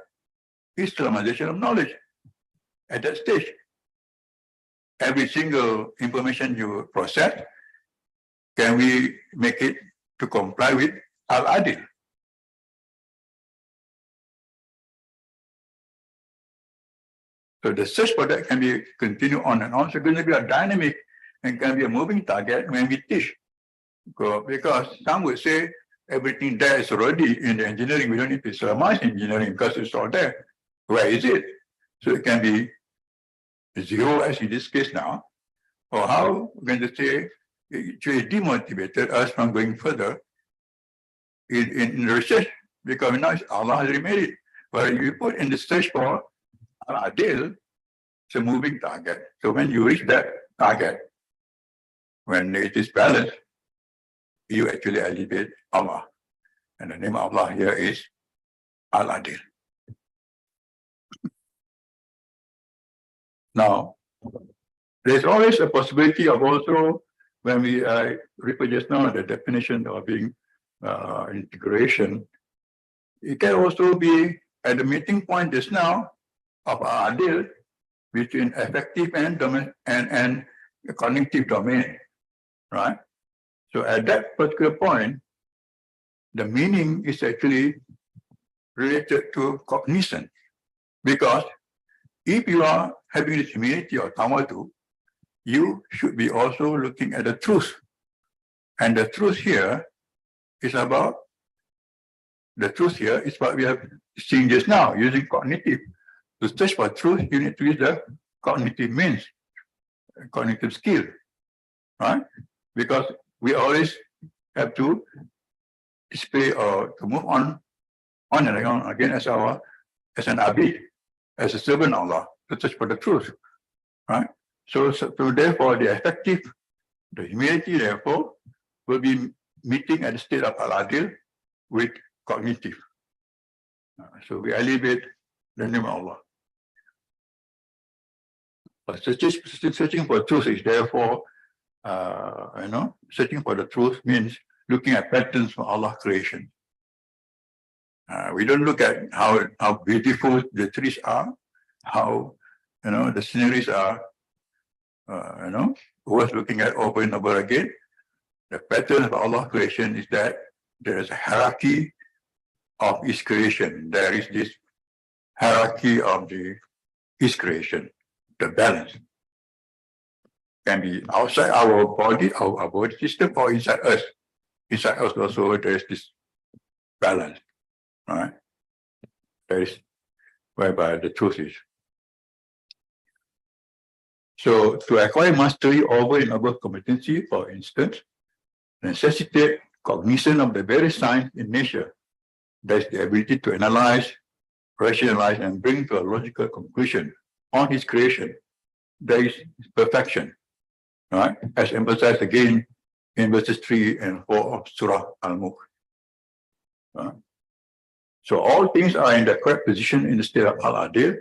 Islamization of knowledge at that stage. Every single information you process, can we make it to comply with Al-Adil? So the search for that can be continue on and on. So it's going to be a dynamic and can be a moving target when we teach. Because some would say everything there is already in the engineering. We don't need to Islamize engineering because it's all there. Where is it? So it can be zero as in this case now. Or how we're going to say it actually demotivated us from going further in research because now Allah has remade it. But you put in the search for Al-Adil, it's a moving target. So when you reach that target, when it is balanced, you actually elevate Allah. And the name of Allah here is Al-Adil. Now, there's always a possibility of also, when we refer just now the definition of being integration, it can also be at the meeting point just now of Adil between affective and cognitive domain, right? So at that particular point, the meaning is actually related to cognition, because if you are having this humility or tawadu, you should be also looking at the truth. And the truth here is what we have seen just now, using cognitive. To search for truth, you need to use the cognitive means, cognitive skill, right? Because we always have to display or to move on and on again as an abid, as a servant of Allah, to search for the truth, right? So therefore, the humility, therefore, will be meeting at the state of Al-Adil with cognitive. So we elevate the name of Allah. But searching for truth is therefore, searching for the truth means looking at patterns from Allah's creation. We don't look at how beautiful the trees are, how the sceneries are, worth looking at over and over again. The pattern of Allah's creation is that there is a hierarchy of His creation. There is this hierarchy of His creation, the balance. Can be outside our body, our body system, or inside us. Inside us also there is this balance, right? There is whereby the truth is. So to acquire mastery over and above competency, for instance, necessitate cognition of the various signs in nature. That is the ability to analyze, rationalize, and bring to a logical conclusion on His creation. There is perfection, right? As emphasized again in verses 3 and 4 of Surah Al-Mulk. So all things are in the correct position in the state of Al-Adil.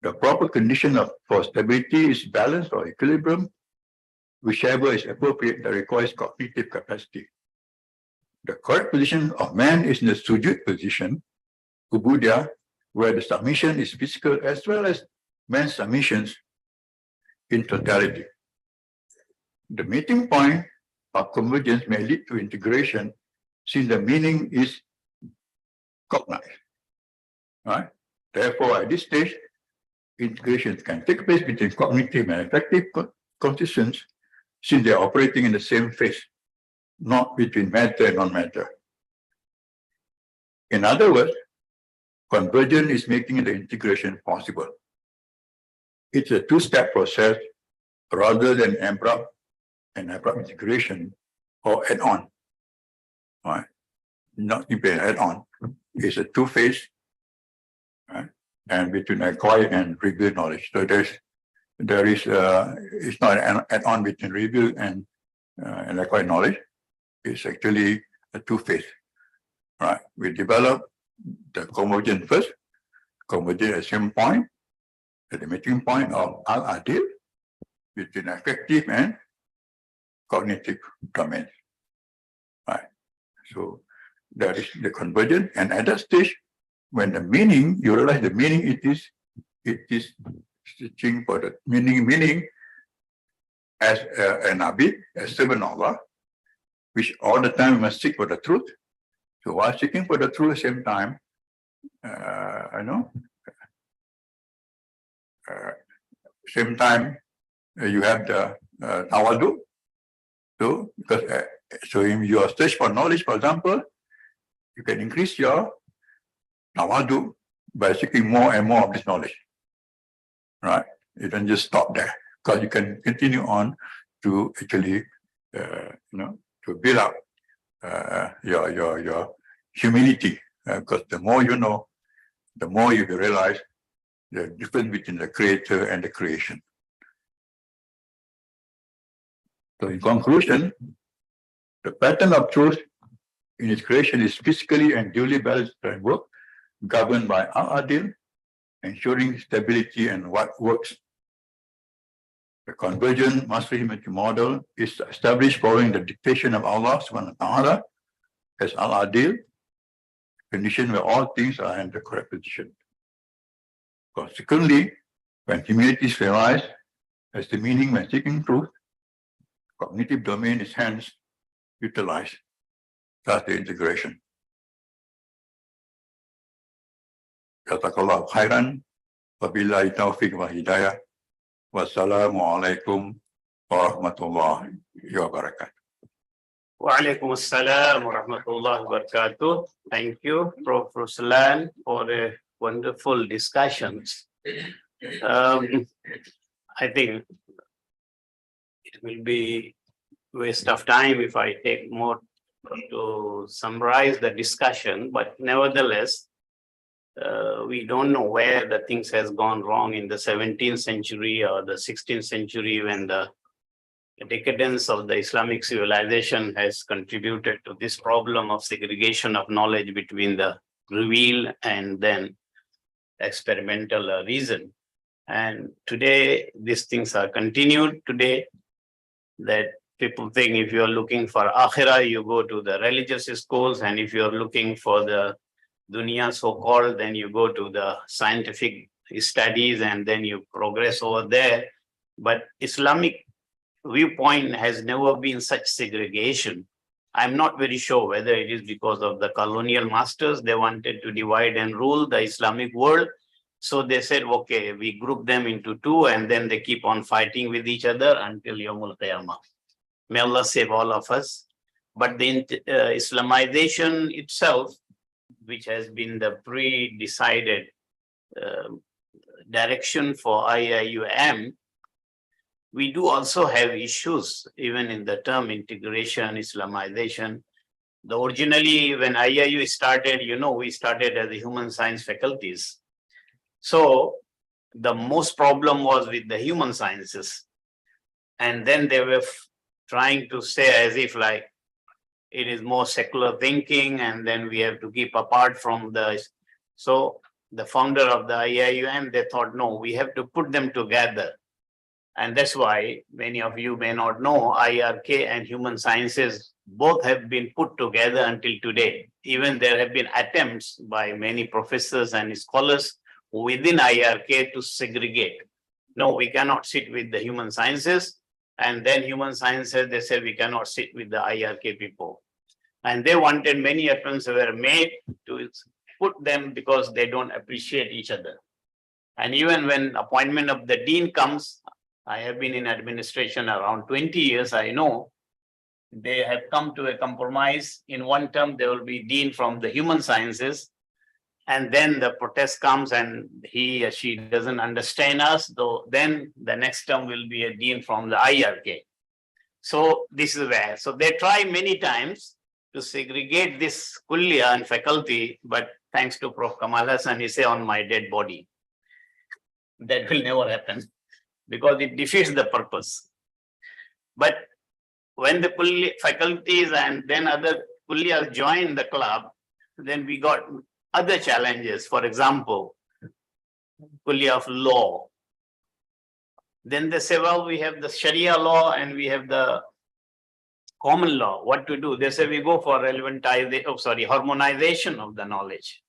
The proper condition for stability is balance or equilibrium, whichever is appropriate that requires cognitive capacity. The correct position of man is in the sujud position, ubudiyah, where the submission is physical as well as man's submissions in totality. The meeting point of convergence may lead to integration since the meaning is cognized. Right? Therefore, at this stage, integration can take place between cognitive and affective consciousness since they are operating in the same phase, not between matter and non-matter. In other words, convergence is making the integration possible. It's a two-step process rather than abrupt integration or add-on. Right? Not even add-on. It's a two-phase, right? And between acquired and revealed knowledge. So it's not an add-on between revealed and acquired knowledge. It's actually a two-phase, right? We develop the convergence first, convergence at the same point, at the meeting point of Al-Adil between affective and cognitive domains, right? So that is the convergence. And at that stage, when the meaning, you realize the meaning, it is searching for the meaning as an abid, as servant of Allah, which all the time must seek for the truth. So while seeking for the truth at the same time, you have the tawadu. So because so in your search for knowledge, for example, you can increase your tawadu by seeking more and more of this knowledge. Right? You don't just stop there, because you can continue on to actually, to build up your humility. Because the more you know, the more you realize the difference between the creator and the creation. So in conclusion, the pattern of truth in its creation is physically and duly balanced framework governed by Al-Adil, ensuring stability and what works. The convergent master humanity model is established following the dictation of Allah subhanahu wa ta'ala as Al-Adil, condition where all things are in the correct position. Consequently, when humanity is realized as the meaning when seeking truth, cognitive domain is hence utilized. That's the integration. Jazakallahu khairan, wabillahi taufiq wa hidayah, wassalamu alaikum warahmatullahi wabarakatuh. Wa alaikum assalam wa rahmatullahi wa barakatuh. Thank you, Prof. Ruslan, for a wonderful discussions. I think it will be waste of time if I take more to summarize the discussion, but nevertheless, we don't know where the things has gone wrong in the 17th century or the 16th century, when the decadence of the Islamic civilization has contributed to this problem of segregation of knowledge between the revealed and then experimental reason. And today, these things are continued today, that people think if you're looking for akhirah, you go to the religious schools, and if you're looking for the dunya so-called, then you go to the scientific studies and then you progress over there. But Islamic viewpoint has never been such segregation. I'm not very sure whether it is because of the colonial masters, they wanted to divide and rule the Islamic world. So they said, okay, we group them into two, and then they keep on fighting with each other until Yawmul Qiyamah. May Allah save all of us. But the Islamization itself, which has been the pre-decided direction for IIUM, we do also have issues, even in the term integration, Islamization. Originally, when IIU started, we started as the human science faculties. So the most problem was with the human sciences. And then they were trying to say as if like it is more secular thinking, and then we have to keep apart from the. So the founder of the IIUM, they thought, no, we have to put them together. And that's why many of you may not know, IRK and human sciences both have been put together until today. Even there have been attempts by many professors and scholars within IRK to segregate. No, we cannot sit with the human sciences. And then human sciences, they said we cannot sit with the IRK people. And they wanted, many attempts were made to put them because they don't appreciate each other. And even when appointment of the dean comes, I have been in administration around 20 years, I know, they have come to a compromise. In one term, there will be dean from the human sciences. And then the protest comes and he or she doesn't understand us, though then the next term will be a dean from the IRK. So this is where, so they try many times to segregate this kulliya and faculty, but thanks to Prof. Kamal Hassan, he say on my dead body. That will never happen because it defeats the purpose. But when the faculties and then other kulliyas join the club, then we got other challenges. For example, kulliya of law. Then they say, well, we have the Sharia law and we have the common law, what to do? They say we go for harmonization of the knowledge.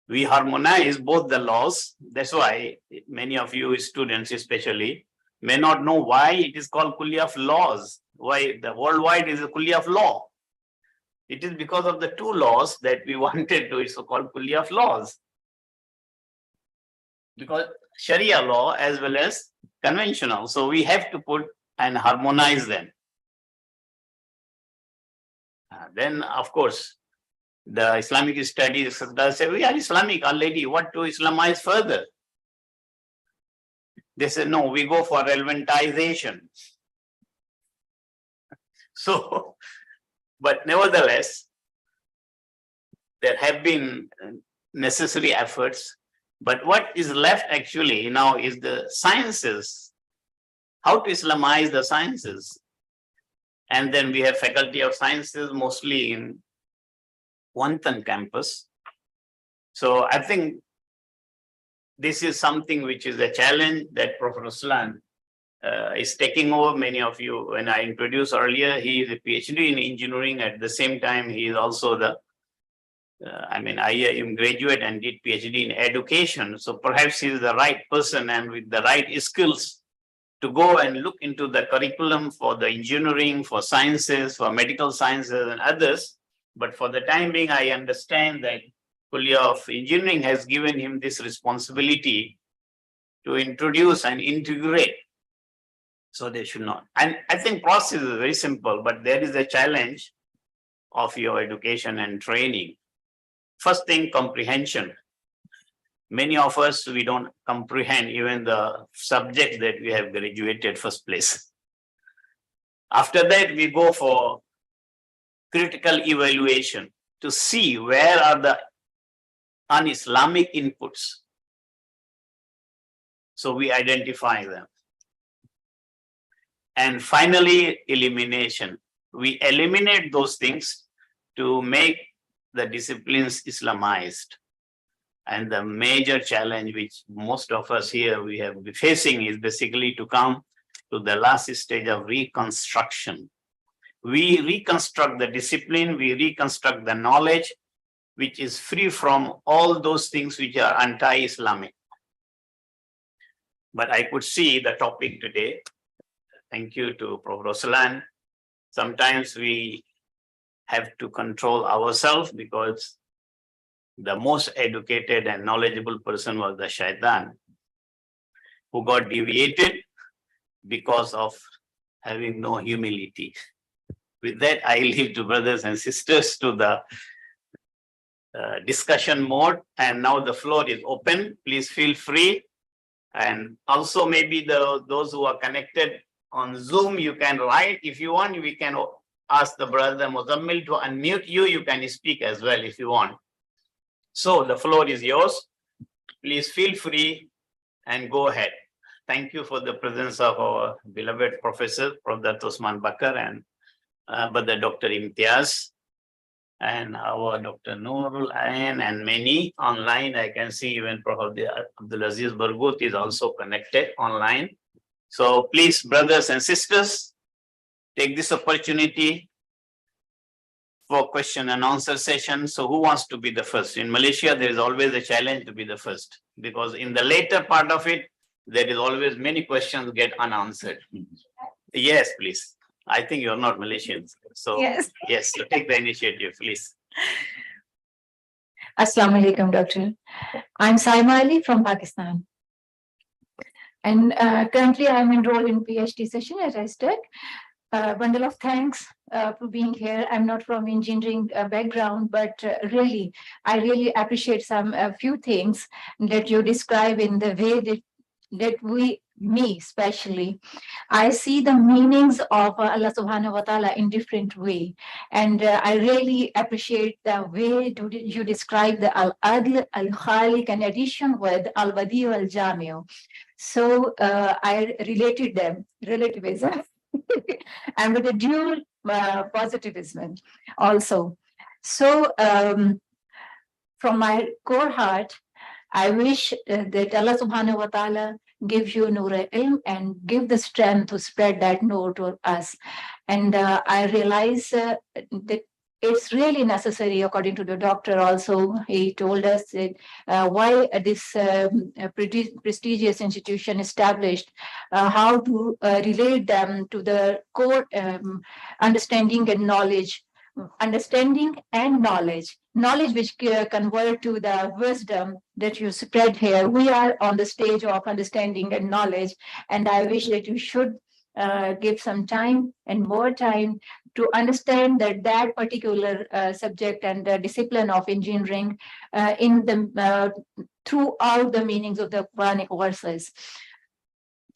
We harmonize both the laws. That's why many of you students especially may not know why it is called Kulliyah of laws. Why the worldwide is a Kulliyah of law. It is because of the two laws that we wanted to, it's called Kulliyah of laws. Because Sharia law as well as conventional. So we have to put and harmonize them. Then, of course, the Islamic studies say, we are Islamic already, what to Islamize further? They say, no, we go for relevantization. So, but nevertheless, there have been necessary efforts. But what is left actually now is the sciences, how to Islamize the sciences. And then we have Faculty of Sciences, mostly in Kuantan campus. So I think this is something which is a challenge that Prof. Ruslan is taking over. Many of you, when I introduced earlier, he is a PhD in engineering. At the same time, he is also the IIUM graduate and did PhD in education. So perhaps he is the right person and with the right skills to go and look into the curriculum for the engineering, for sciences, for medical sciences and others. But for the time being, I understand that Kulliyah of Engineering has given him this responsibility to introduce and integrate. So they should not. And I think process is very simple, but there is a challenge of your education and training. First thing, comprehension. Many of us, we don't comprehend even the subjects that we have graduated first place. After that, we go for critical evaluation to see where are the un-Islamic inputs. So we identify them. And finally, elimination. We eliminate those things to make the disciplines Islamized. And the major challenge which most of us here we have been facing is basically to come to the last stage of reconstruction. We reconstruct the discipline, we reconstruct the knowledge, which is free from all those things which are anti-Islamic. But I could see the topic today. Thank you to Prof. Ruslan. Sometimes we have to control ourselves because the most educated and knowledgeable person was the shaitan, who got deviated because of having no humility. With that, I leave to brothers and sisters to the discussion mode. And now the floor is open. Please feel free. And also maybe those who are connected on Zoom, you can write. If you want, we can ask the brother Muzammil to unmute you. You can speak as well if you want. So the floor is yours. Please feel free and go ahead. Thank you for the presence of our beloved professor, Prof. Osman Bakar and Brother Dr. Imtiaz and our Dr. Noorul Ain and many online. I can see even Prof. Abdulaziz Barghouti is also connected online. So please, brothers and sisters, take this opportunity for question and answer session. So who wants to be the first? In Malaysia, there is always a challenge to be the first because in the later part of it, there is always many questions get unanswered. Yes, please. I think you're not Malaysians. So yes, so take the initiative, please. Assalamu alaikum, Doctor. I'm Saima Ali from Pakistan. And currently I'm enrolled in PhD session at ISTAC. Bundle of thanks for being here. I'm not from engineering background, but I really appreciate a few things that you describe in the way that me especially, I see the meanings of Allah subhanahu wa ta'ala in different way. And I really appreciate the way you describe the Al-Adl, Al-Khaliq, and addition with Al-Badi Al-Jamil. So I related them, relativism, and with the dual positivism also. So from my core heart, I wish that Allah subhanahu wa ta'ala gives you Nur Ilm and give the strength to spread that Nur to us. And I realize that it's really necessary, according to the doctor also. He told us that, why this prestigious institution established, how to relate them to the core understanding and knowledge. Understanding and knowledge which convert to the wisdom that you spread here. We are on the stage of understanding and knowledge, and I wish that you should give some time and more time to understand that particular subject and discipline of engineering in the throughout the meanings of the Quranic verses.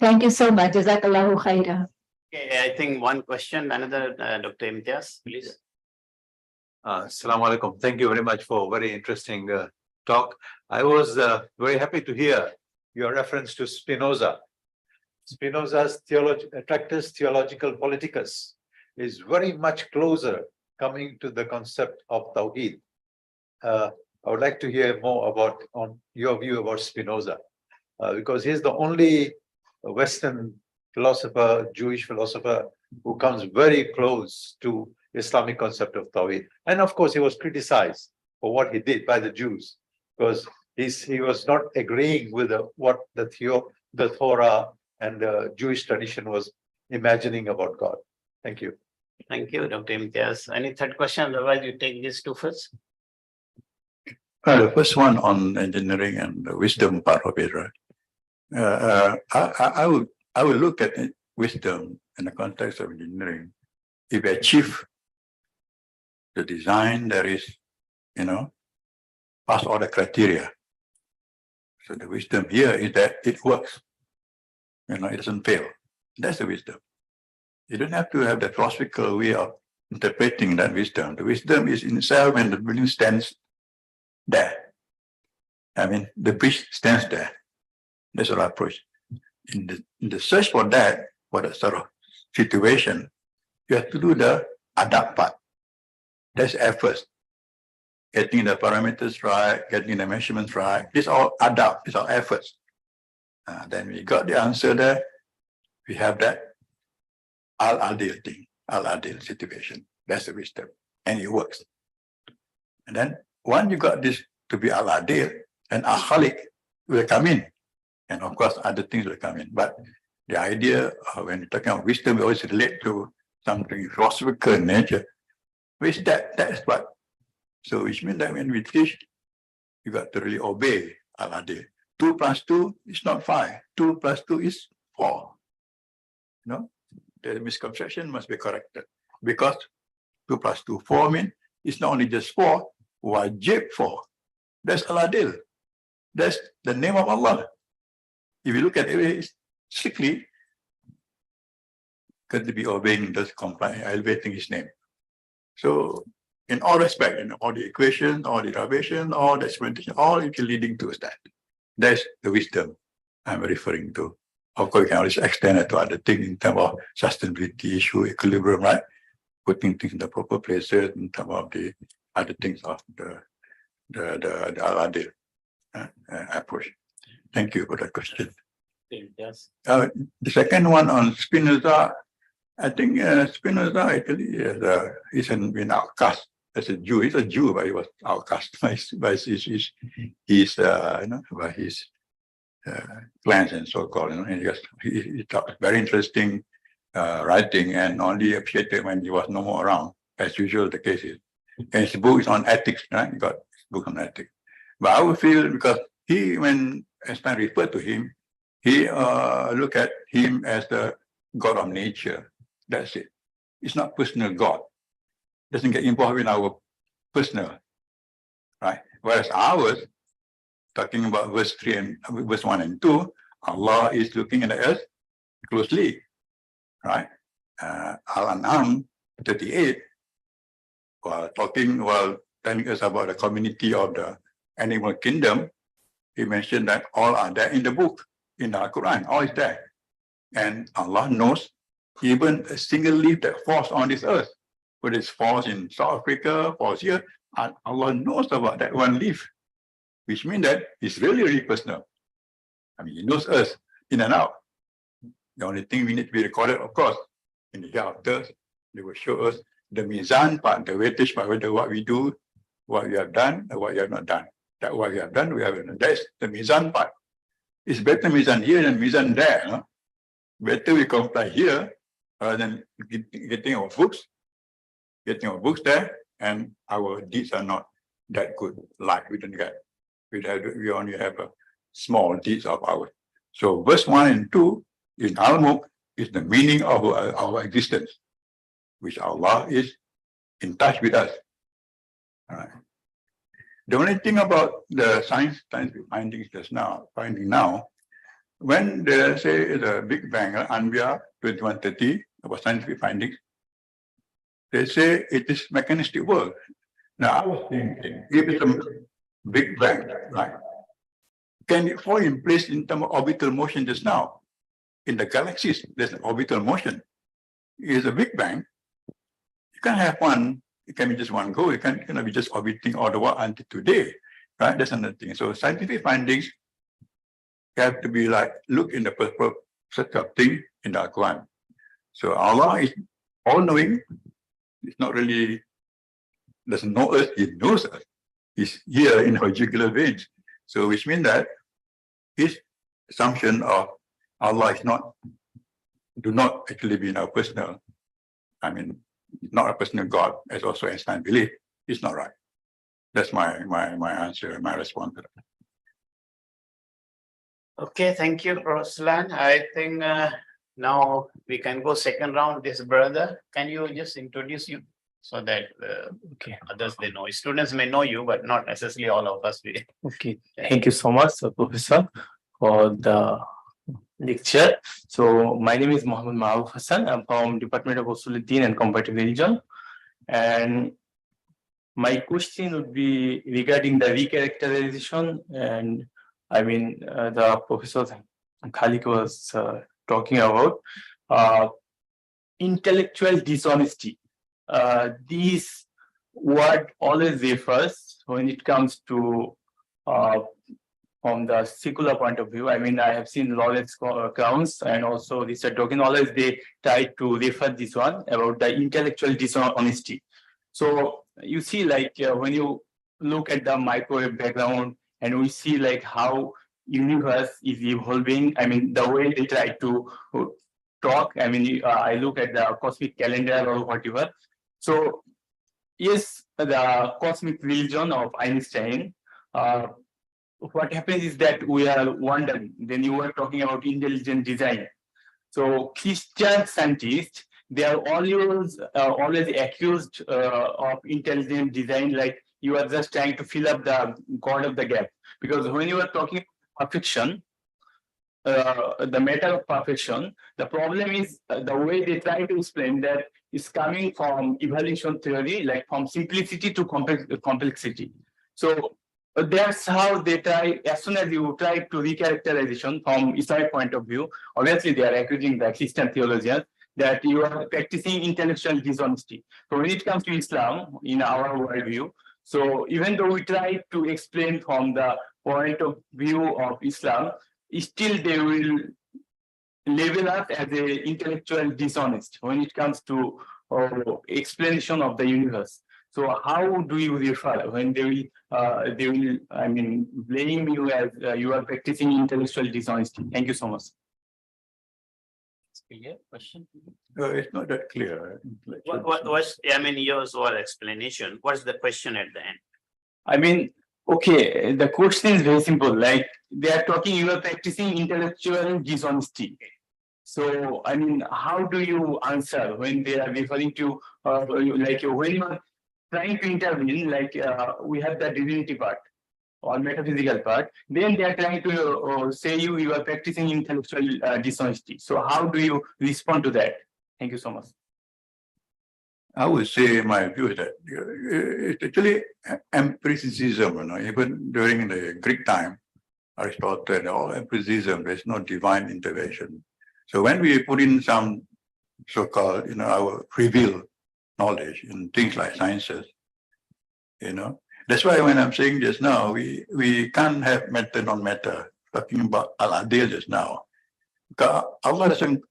Thank you so much. Jazakallahu khaira. Okay, I think one question, another Dr. Imtiaz, please. Assalamu alaikum. Thank you very much for a very interesting talk. I was very happy to hear your reference to Spinoza. Spinoza's Tractus Theological Politicus is very much closer coming to the concept of Tawheed. I would like to hear more about your view about Spinoza, because he's the only Western philosopher, Jewish philosopher, who comes very close to Islamic concept of Tawheed. And of course, he was criticized for what he did by the Jews, because he was not agreeing with what the Torah and the Jewish tradition was imagining about God. Thank you. Thank you, Dr. Imtiaz. Any third question? Otherwise, you take these two first. The first one on engineering and the wisdom part of it, right? I would look at wisdom in the context of engineering. If we achieve the design, there is, pass all the criteria. So the wisdom here is that it works. It doesn't fail. That's the wisdom. You don't have to have the philosophical way of interpreting that wisdom. The wisdom is in itself when the building stands there. I mean, the bridge stands there. That's our approach. In the search for that sort of situation, you have to do the adapt part. That's effort. Getting the parameters right, getting the measurements right. This all adapt. It's all efforts. Then we got the answer there. We have that al-adil thing, al-adil situation. That's the wisdom. And it works. And then once you got this to be al-adil, and al-khaliq will come in. And of course, other things will come in. But the idea when you're talking about wisdom, we always relate to something philosophical in nature. Which that's what. So which means that when we teach, you got to really obey al-adil. 2 plus 2 is not 5. 2 plus 2 is 4. The misconception must be corrected. Because 2 plus 2, 4 means it's not only just 4, wajib 4. That's al-adil. That's the name of Allah. If you look at it strictly, got to be obeying, just complying, elevating his name. So in all respect, in all the equations, all the derivation, all the experimentation, all it is leading to that. That's the wisdom I'm referring to. Of course, you can always extend it to other things in terms of sustainability issue, equilibrium, right? Putting things in the proper places in terms of the other things of the al-adil approach. Thank you for that question. Yes. The second one on Spinoza, I think Spinoza actually is an outcast as a Jew. He's a Jew, but he was outcast by his plans and so-called. And he talked very interesting writing, and only appreciated when he was no more around, as usual the case is. And his book is on ethics, right? He got his book on ethics. But I would feel because when Einstein referred to him, he looked at him as the God of nature. That's it. It's not personal God. Doesn't get involved in our personal, right? Whereas ours, talking about verse 3 and verse 1 and 2, Allah is looking at us closely, right? Al-An'am 38, while telling us about the community of the animal kingdom, he mentioned that all are there in the book, in the Quran, all is there. And Allah knows even a single leaf that falls on this earth, whether it falls in South Africa, falls here, Allah knows about that one leaf, which means that it's really, really personal. I mean, He knows us, in and out. The only thing we need to be recorded, of course, in the hereafter, they will show us the mizan part, the weightage part, whether what we do, what we have done, or what we have not done. That what we have done, we have done. That's the mizan part. It's better mizan here than mizan there. No? Better we comply here rather than getting our books there, and our deeds are not that good. Like we didn't get. We only have a small deeds of ours. So verse 1 and 2 in Al-Mulk is the meaning of our existence, which Allah is in touch with us. All right. The only thing about the scientific findings just now, when they say the Big Bang, Anbiya 2130, about scientific findings, they say it is mechanistic world. Now I was thinking, if it's a Big Bang, right? Can it fall in place in terms of orbital motion just now? In the galaxies, there's an orbital motion. It's a Big Bang. You can't have one, it can be just one go. It cannot be just orbiting all the while until today, right? That's another thing. So scientific findings have to be like, look in the perspective of thing in the Quran. So Allah is all-knowing. It's not really, doesn't know us, He knows us. He's here in our jugular veins. So which means that his assumption of Allah is do not actually be in our personal, not a personal God, as also Einstein believed. It's not right. That's my answer, my response to that. Okay, thank you, Ruslan. I think now we can go second round. This brother, can you just introduce you so that others they know? Students may know you, but not necessarily all of us. Okay, thank you so much, Professor, for the lecture. So my name is Mohammed Hassan. I'm from Department of Usuluddin and Comparative Religion. And my question would be regarding the recharacterization, and the Professor Khalik was talking about intellectual dishonesty. This word always refers when it comes to from the secular point of view. I have seen lawless grounds and also Richard Dawkins, always they try to refer this one about the intellectual dishonesty. So you see, like when you look at the microwave background and we see like how universe is evolving, the way they try to talk, I look at the cosmic calendar or whatever. So yes, the cosmic religion of Einstein, what happens is that we are wondering, then you were talking about intelligent design. So Christian scientists, they are always accused of intelligent design, like you are just trying to fill up the God of the gap. Because when you are talking perfection, the matter of perfection, the problem is the way they try to explain that is coming from evolution theory, like from simplicity to complexity. So that's how they try, as soon as you try to recharacterization from Islamic point of view, obviously they are accusing the Christian theologians that you are practicing intellectual dishonesty. So when it comes to Islam, in our worldview, so even though we try to explain from the point of view of Islam, still they will label us as a intellectual dishonest when it comes to explanation of the universe. So how do you refer when they will blame you as you are practicing intellectual dishonesty? Thank you so much. Clear question? It's not that clear. What was, yours was explanation. What's the question at the end? Okay, the question is very simple. Like they are talking, you are practicing intellectual dishonesty. So, how do you answer when they are referring to, like when you are trying to intervene, like we have the divinity part or metaphysical part, then they are trying to say you are practicing intellectual dishonesty. So how do you respond to that? Thank you so much. I would say my view is that it's actually empiricism. Even during the Greek time, Aristotle and all empiricism, there's no divine intervention. So when we put in some so-called, our revealed knowledge in things like sciences, that's why when I'm saying just now, we can't have matter non-matter. Talking about al-adil just now, Allah doesn't,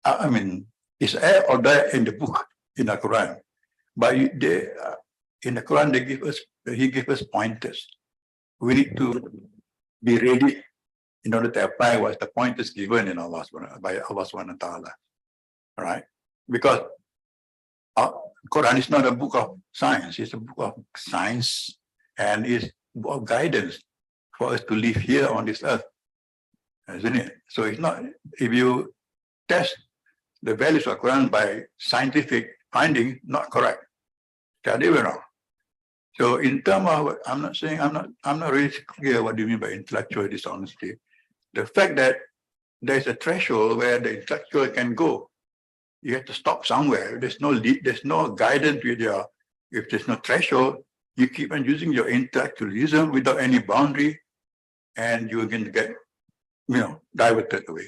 I mean, it's air or die in the book, in the Quran. But they, in the Quran, He gives us pointers. We need to be ready in order to apply what the pointers given in Allah by Allah subhanahu wa ta'ala. All right? Because Quran is not a book of science, it's a book of science and it's a book of guidance for us to live here on this earth. Isn't it? So it's not, if you test the values of Quran by scientific finding, not correct. They were wrong. So in terms of, I'm not really clear what do you mean by intellectual dishonesty. The fact that there's a threshold where the intellectual can go, you have to stop somewhere. There's no guidance with your, if there's no threshold, you keep on using your intellectualism without any boundary, and you're going to get, diverted away.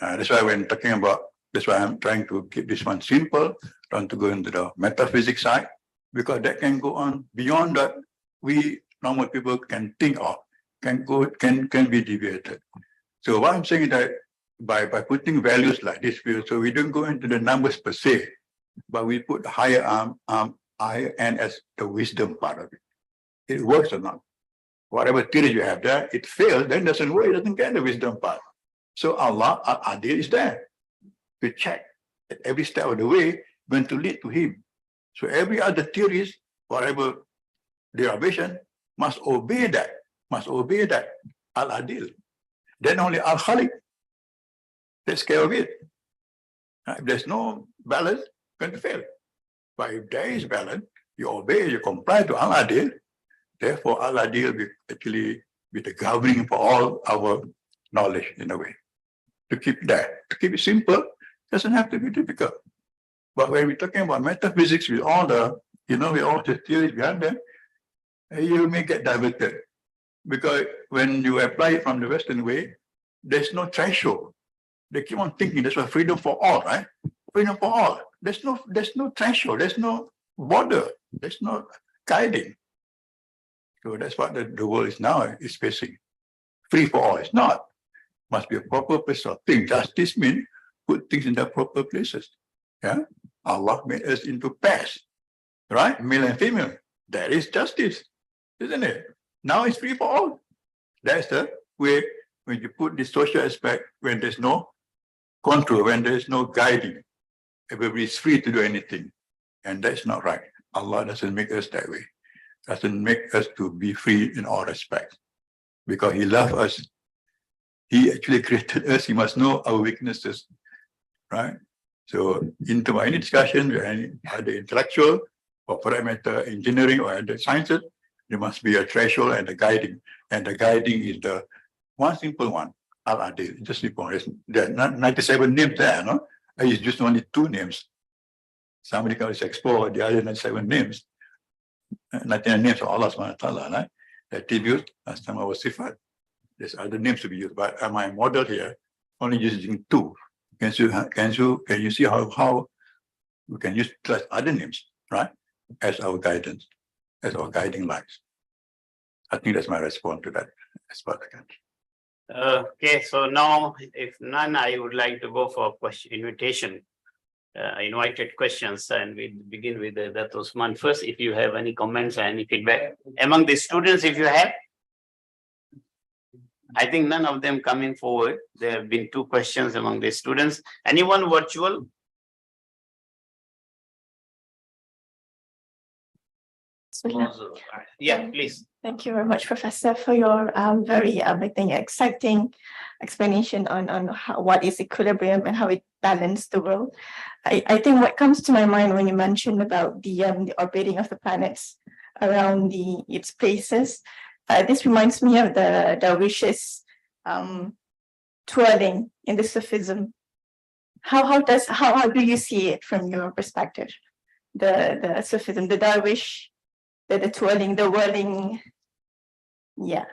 That's why when talking about, that's why I'm trying to keep this one simple, trying to go into the metaphysics side, because that can go on beyond that we normal people can think of, can be deviated. So what I'm saying is that by putting values like this, so we don't go into the numbers per se, but we put higher end as the wisdom part of it. It works or not. Whatever theory you have there, it fails, then doesn't work, it doesn't get the wisdom part. So Allah, Al-Adil is there to check at every step of the way when to lead to Him. So every other theories, whatever derivation, must obey that, Al-Adil. Then only Al-Khaliq takes care of it. If there's no balance, it's going to fail. But if there is balance, you obey, you comply to Al-Adil, therefore Al-Adil will actually be the governing for all our knowledge in a way. To keep it simple, doesn't have to be difficult. But when we're talking about metaphysics with all the, with all the theories behind them, you may get diverted. Because when you apply it from the Western way, there's no threshold. They keep on thinking that's why freedom for all, right? Freedom for all. There's no threshold, there's no border, there's no guiding. So that's what the world is now is facing. Free for all. It's not. Must be a proper place of things. Justice means put things in their proper places. Yeah. Allah made us into pairs, right? Male and female. That is justice, isn't it? Now it's free for all. That's the way when you put the social aspect, when there's no control, when there's no guiding, everybody is free to do anything. And that's not right. Allah doesn't make us that way. Doesn't make us to be free in all respects. Because He loves us. He actually created us. He must know our weaknesses, right? So into any discussion with any other intellectual or for that matter engineering or other sciences, there must be a threshold and a guiding. And the guiding is the one simple one, Al-Adil, just simple. There are 97 names there, no? I use just only 2 names. Somebody can always explore the other 97 names. 99 names of Allah subhanahu wa ta'ala, right? The attribute, last time I was sifat. There's other names to be used, but my model here only using 2. Can you see how we can use other names, right? As our guidance, as our guiding lights. I think that's my response to that as far as I can. Okay, so now if none, I would like to go for invitation. Invited questions, and we begin with Dr. Usman first. If you have any comments or any feedback among the students, if you have. I think none of them coming forward. There have been 2 questions among the students. Anyone virtual? Yeah, please. Thank you very much, Professor, for your very, I think, exciting explanation on what is equilibrium and how it balances the world. I think what comes to my mind when you mentioned about the orbiting of the planets around its places, this reminds me of the Darwishes twirling in the Sufism. How do you see it from your perspective? The Sufism, the Darwish, the twirling, the whirling. Yeah.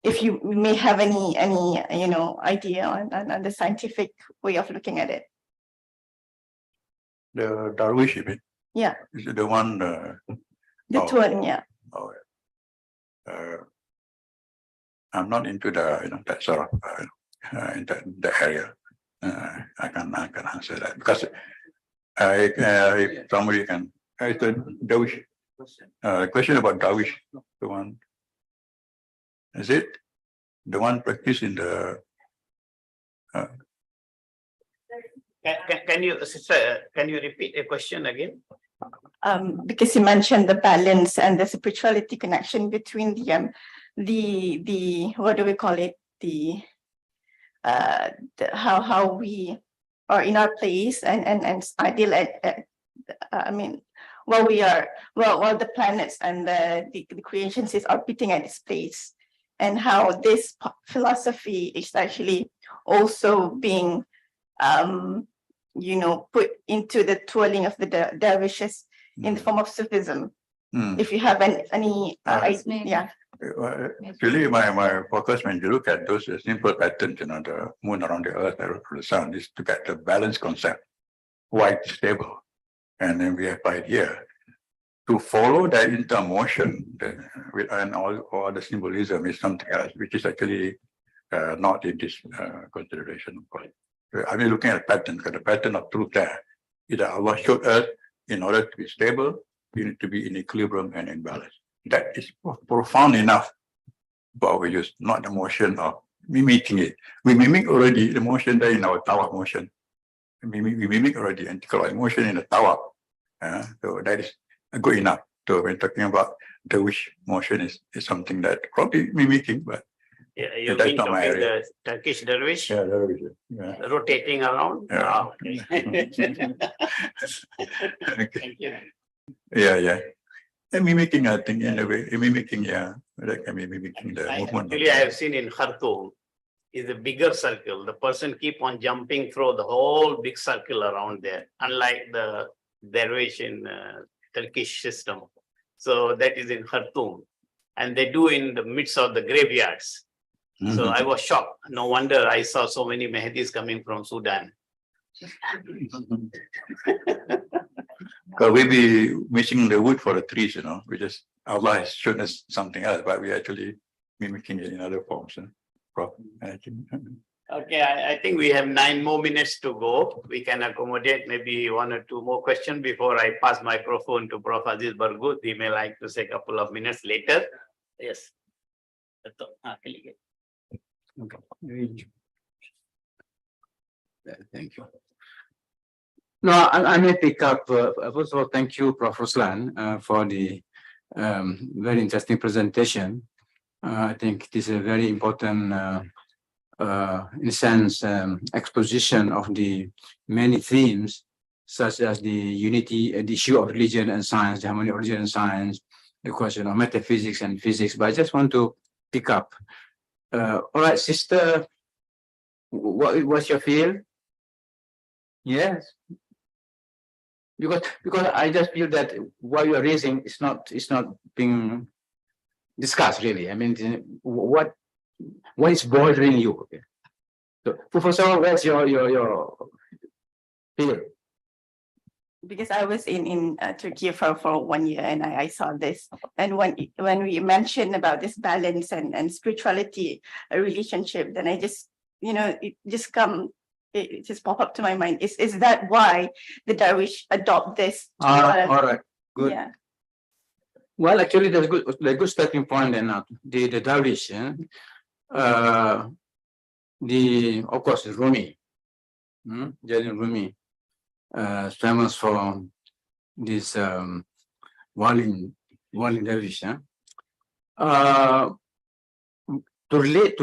If you may have any idea on the scientific way of looking at it. The Darwish, you mean? Yeah. Is it the one? The twirling, yeah. I'm not into the that sort of in that area. I can answer that because if somebody can. It's the Dawish question about Dawish. The one is it the one practiced in the. Can you, sister, can you repeat the question again? Because you mentioned the balance and the spirituality connection between the what do we call it, how we are in our place and ideal I mean while the planets and the creations is orbiting at this place, and how this philosophy is actually also being put into the twirling of the dervishes in the form of Sufism. If you have any yeah. Actually, my focus when you look at those simple patterns, the moon around the earth, the sun, is to get the balance concept, white stable, and then we apply it here. To follow that intermotion and all the symbolism is something else, which is actually not in this consideration, of course. I mean, looking at pattern, because the pattern of truth there is that Allah showed us in order to be stable, you need to be in equilibrium and in balance. That is profound enough, but we use not the motion of mimicking it. We mimic already the motion there in our tawaf motion. We mimic already anti-clockwise motion in the tawaf. So that is good enough. So when talking about the wish motion is something that probably mimicking, but Yeah, you that's mean not my talking area. the Turkish dervish Yeah, dervish. Yeah. rotating around? Yeah. Ah, okay. Okay. Thank you. Yeah. And mimicking, I think, in a way, mimicking, that can be mimicking the movement. Actually, I have seen in Khaldun is a bigger circle. The person keep on jumping through the whole big circle around there, unlike the dervish in Turkish system. So that is in Khaldun, and they do in the midst of the graveyards. So I was shocked. No wonder I saw so many Mahdis coming from Sudan. Because we be missing the wood for the trees, we just, Allah has shown us something else, but we actually mimicking it in other forms. Prof. Okay, I think we have 9 more minutes to go. We can accommodate maybe 1 or 2 more questions before I pass microphone to Prof. Aziz Bargut. He may like to say a couple of minutes later. Yes. Thank you. No, I may pick up. First of all, thank you, Prof. Ruslan, for the very interesting presentation. I think this is a very important, in a sense, exposition of the many themes, such as the unity, the issue of religion and science, the harmony of religion and science, the question of metaphysics and physics. But I just want to pick up. All right, sister, what's your field? Yes. Because I just feel that what you are raising is not being discussed really. I mean, what is bothering you? Okay. So, Professor, where's your field? Because I was in Turkey for 1 year, and I saw this. And when we mentioned about this balance and spirituality, a relationship, then I just, it just pop up to my mind. Is that why the Darwish adopt this? All right, good. Yeah. Well, actually, that's a good starting point. And the Darwish, of course, Rumi, Jalil Rumi, famous for this Wali Darwish. To relate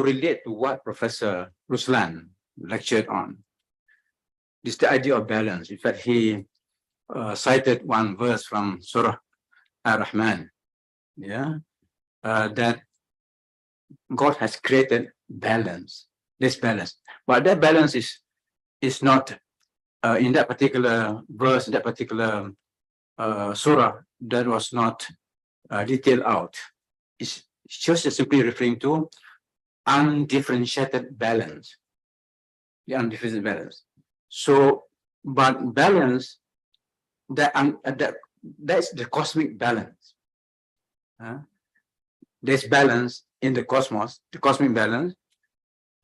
to what Professor Ruslan lectured on, is the idea of balance. In fact, he cited one verse from Surah Ar-Rahman, that God has created balance, this balance. But that balance is not in that particular verse, in that particular surah, that was not detailed out. It's just simply referring to undifferentiated balance. The undifferentiated balance. So, but balance, that's the cosmic balance. There's balance in the cosmos, the cosmic balance,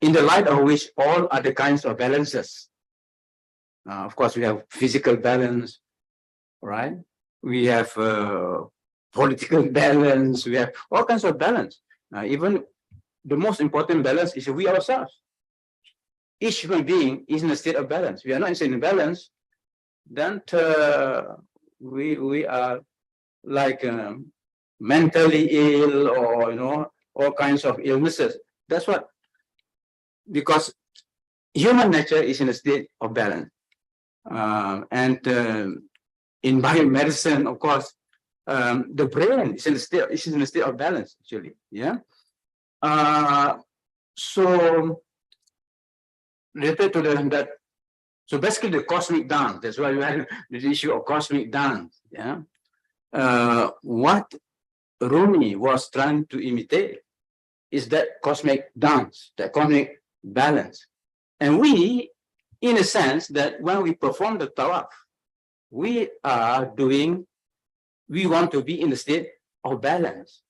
in the light of which all other kinds of balances. Of course, we have physical balance, right? We have political balance, we have all kinds of balance. Even the most important balance is we ourselves. Each human being is in a state of balance. We are not in balance, then we are like mentally ill, or all kinds of illnesses. That's what, because human nature is in a state of balance. And in biomedicine, of course, the brain is in a state of balance, actually. Yeah. So related to that, so basically the cosmic dance. That's why we had the issue of cosmic dance. Yeah. What Rumi was trying to imitate is that cosmic dance, that cosmic balance. And we, in a sense, that when we perform the tawaf, we want to be in the state of balance.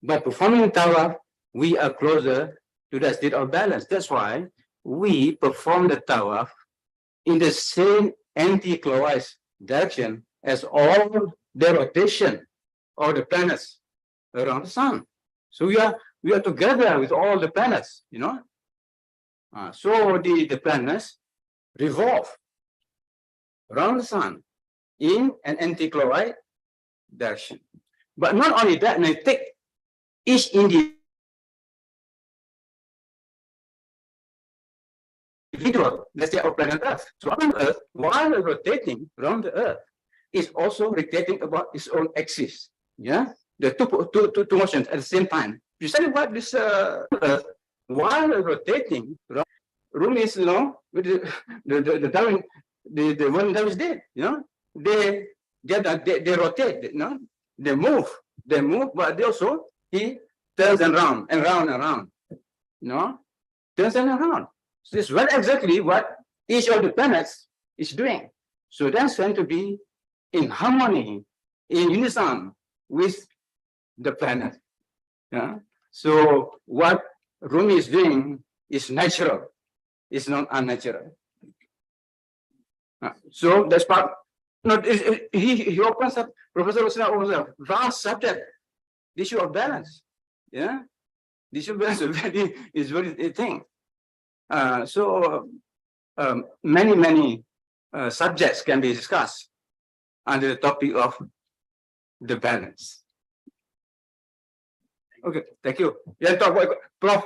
By performing tawaf, we are closer to the state of balance. That's why we perform the tawaf in the same anti-clockwise direction as all the rotation of the planets around the sun. So we are together with all the planets, so the planets revolve around the sun in an anti-clockwise direction. But not only that, and I take each individual, let's say our planet Earth. So on Earth, while rotating around the Earth, is also rotating about its own axis. Yeah, the two motions at the same time. You study what this Earth, while rotating, Rumi is, with the Darwin, the one that was dead, they rotate, they move, but they also, he turns around and round and round, turns around. So it's well exactly what each of the planets is doing. So that's going to be in harmony, in unison with the planet. Yeah. So what Rumi is doing is natural. It's not unnatural. So that's part. He opens up. Professor Ruslan opens up vast subject, the issue of balance. Yeah, the issue of balance is very thing. So many subjects can be discussed under the topic of the balance. Okay, thank you. Yeah, talk about Prof,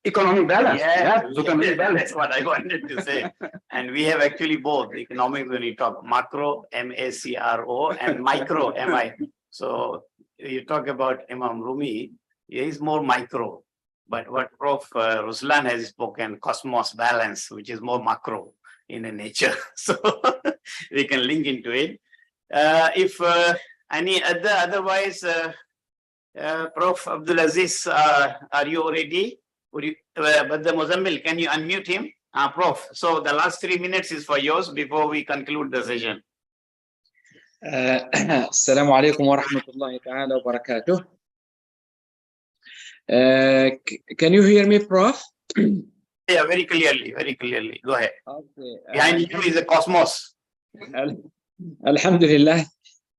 economic balance. Economic balance. That's what I wanted to say. And we have actually both economic when you talk macro, MACRO, and micro, MI. So you talk about Imam Rumi, he is more micro. But what Prof. Ruslan has spoken, cosmos balance, which is more macro in nature. So we can link into it. If any otherwise, Prof. Abdul Aziz, are you ready? Would you, but the Muzammil, can you unmute him? Prof. So the last 3 minutes is for yours before we conclude the session. Assalamu alaikum wa rahmatullahi ta'ala wa barakatuh. Can you hear me, Prof? Yeah, very clearly. Go ahead. Okay. Behind you is a cosmos. Alhamdulillah.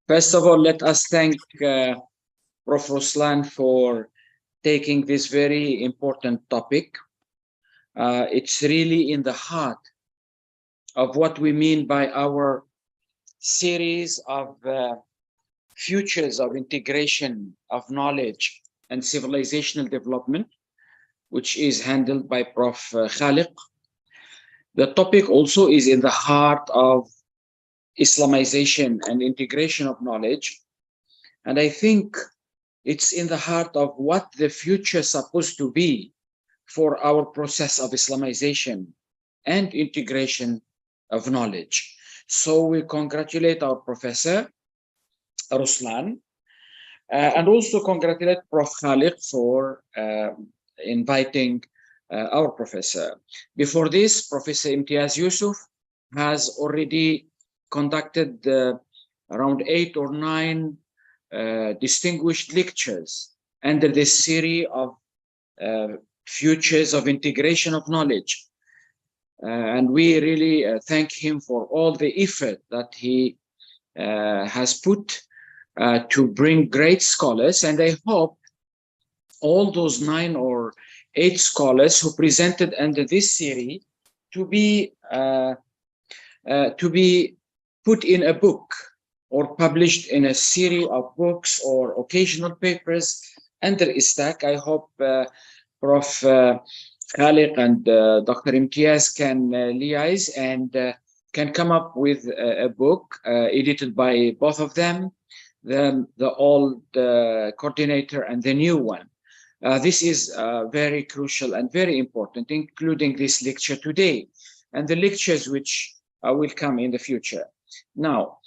First of all, let us thank Prof. Ruslan for taking this very important topic. It's really in the heart of what we mean by our series of futures of integration of knowledge and civilizational development, which is handled by Prof. Khaliq. The topic also is in the heart of Islamization and integration of knowledge. And I think it's in the heart of what the future is supposed to be for our process of Islamization and integration of knowledge. So we congratulate our Professor Ruslan, and also congratulate Prof. Khaliq for inviting our professor. Before this, Professor Imtiaz Yusuf has already conducted around 8 or 9 distinguished lectures under this series of futures of integration of knowledge. And we really thank him for all the effort that he has put to bring great scholars. And I hope all those 9 or 8 scholars who presented under this series to be put in a book or published in a series of books or occasional papers under ISTAC. I hope Prof. Khaliq and Dr. Imtiaz can liaise and can come up with a book edited by both of them, the old coordinator and the new one. This is very crucial and very important, including this lecture today and the lectures which will come in the future. Now,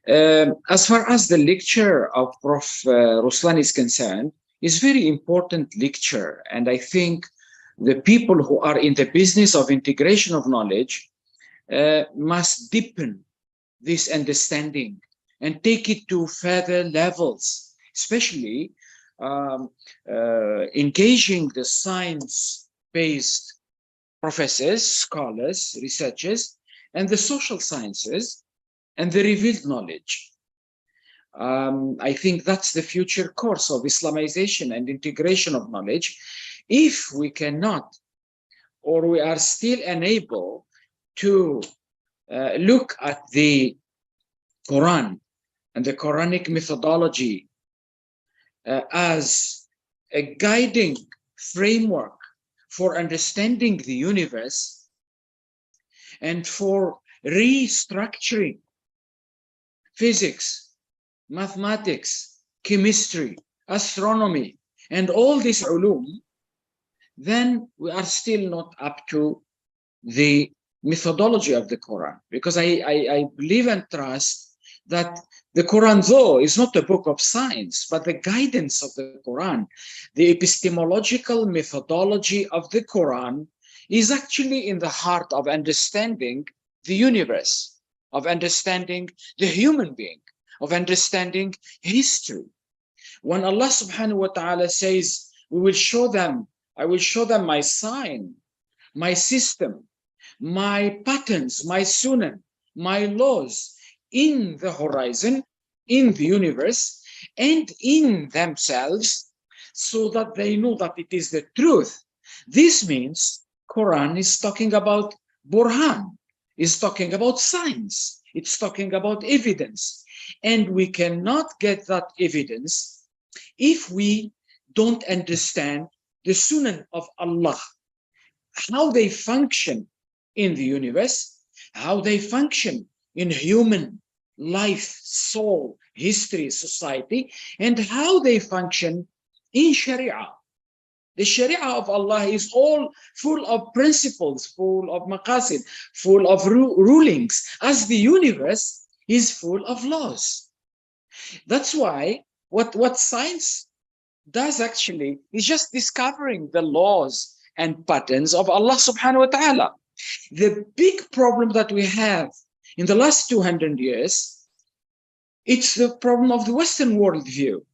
as far as the lecture of Prof. Ruslan is concerned, it's very important lecture, and I think the people who are in the business of integration of knowledge must deepen this understanding and take it to further levels, especially engaging the science-based professors, scholars, researchers, and the social sciences and the revealed knowledge. I think that's the future course of Islamization and integration of knowledge. If we cannot, or we are still unable to look at the Quran and the Quranic methodology as a guiding framework for understanding the universe and for restructuring physics, mathematics, chemistry, astronomy, and all these ulum, then we are still not up to the methodology of the Quran. Because I believe and trust that the Quran, though, is not a book of science, but the guidance of the Quran, the epistemological methodology of the Quran is actually in the heart of understanding the universe, of understanding the human being, of understanding history. When Allah subhanahu wa ta'ala says, we will show them, I will show them my sign, my system, my patterns, my sunnah, my laws in the horizon, in the universe, and in themselves, so that they know that it is the truth. This means Quran is talking about Burhan, is talking about science, it's talking about evidence. And we cannot get that evidence if we don't understand the sunnah of Allah, how they function in the universe, how they function in human life, soul, history, society, and how they function in Sharia. The Sharia of Allah is all full of principles, full of maqasid, full of rulings, as the universe is full of laws. That's why what science does actually is just discovering the laws and patterns of Allah subhanahu wa ta'ala. The big problem that we have in the last 200 years, it's the problem of the Western worldview.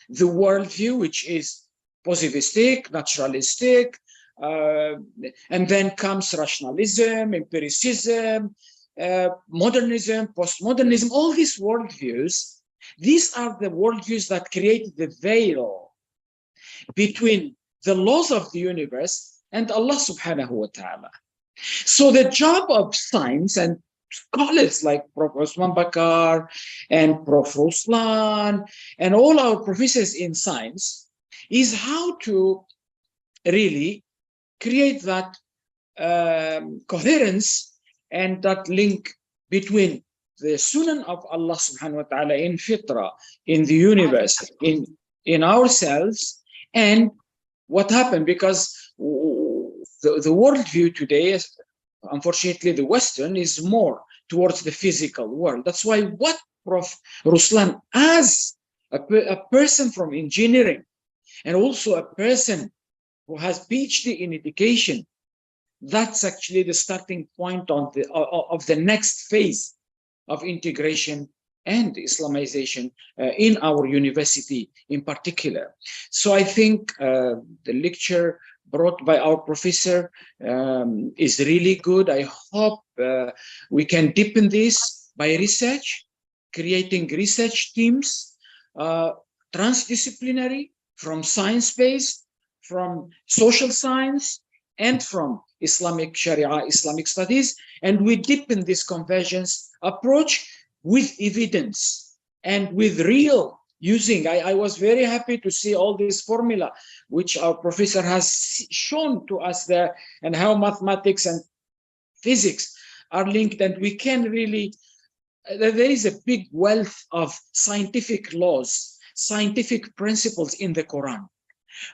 The worldview which is positivistic, naturalistic, and then comes rationalism, empiricism, modernism, postmodernism, all these worldviews. These are the worldviews that create the veil between the laws of the universe and Allah subhanahu wa ta'ala. So the job of science and scholars like Prof. Osman Bakar and Prof. Ruslan and all our professors in science is how to really create that coherence and that link between the sunnah of Allah subhanahu wa ta'ala in fitra, in the universe, in ourselves, and what happened, because the worldview today is, unfortunately, the Western is more towards the physical world. That's why what Prof. Ruslan, as a person from engineering, and also a person who has PhD in education, that's actually the starting point of the next phase of integration and Islamization in our university in particular. So I think the lecture brought by our professor is really good. I hope we can deepen this by research, creating research teams, transdisciplinary, from science-based, from social science, and from Islamic Sharia, Islamic studies. And we deepen this convergence approach with evidence and with real using. I was very happy to see all this formula, which our professor has shown to us there, and how mathematics and physics are linked. And we can really, there is a big wealth of scientific laws, scientific principles in the Quran.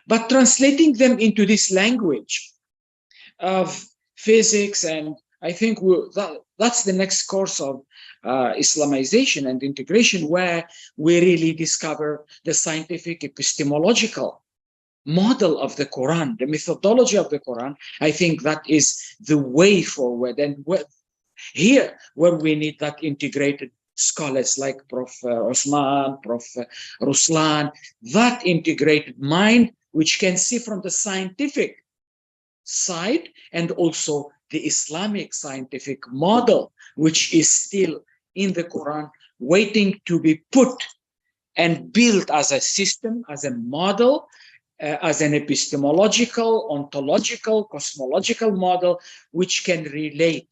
But translating them into this language of physics, and I think that's the next course of Islamization and integration, where we really discover the scientific epistemological model of the Quran, the methodology of the Quran. I think that is the way forward. And here, where we need that integrated scholars like Prof. Osman, Prof. Ruslan, that integrated mind, which can see from the scientific side and also the Islamic scientific model, which is still in the Quran, waiting to be put and built as a system, as a model, as an epistemological, ontological, cosmological model, which can relate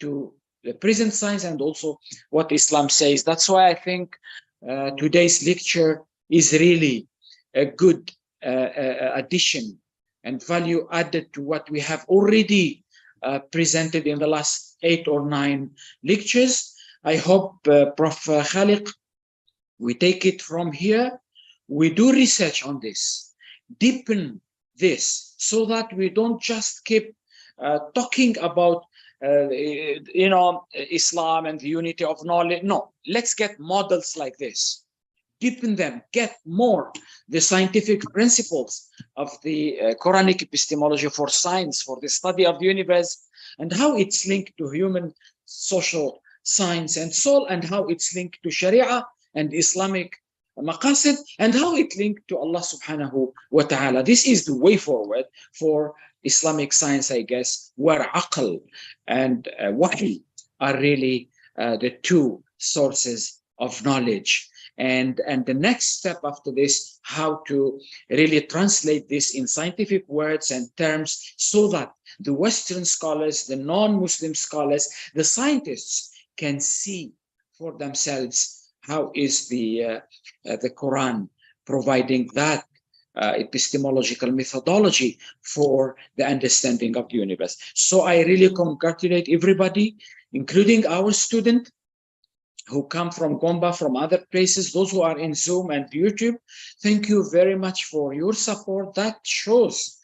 to the present science and also what Islam says. That's why I think today's lecture is really a good addition and value added to what we have already presented in the last 8 or 9 lectures. I hope, Prof. Khaliq, we take it from here, we do research on this, deepen this, so that we don't just keep talking about Islam and the unity of knowledge. No, let's get models like this, deepen them, get more the scientific principles of the Quranic epistemology for science, for the study of the universe, and how it's linked to human social science and soul, and how it's linked to Sharia and Islamic maqasid, and how it linked to Allah subhanahu wa ta'ala. This is the way forward for Islamic science, I guess, where aql and wahi are really the 2 sources of knowledge. And the next step after this, how to really translate this in scientific words and terms, so that the Western scholars, the non-Muslim scholars, the scientists can see for themselves how is the Quran providing that epistemological methodology for the understanding of the universe. So I really congratulate everybody, including our student who come from Gomba, from other places, those who are in Zoom and YouTube. Thank you very much for your support. That shows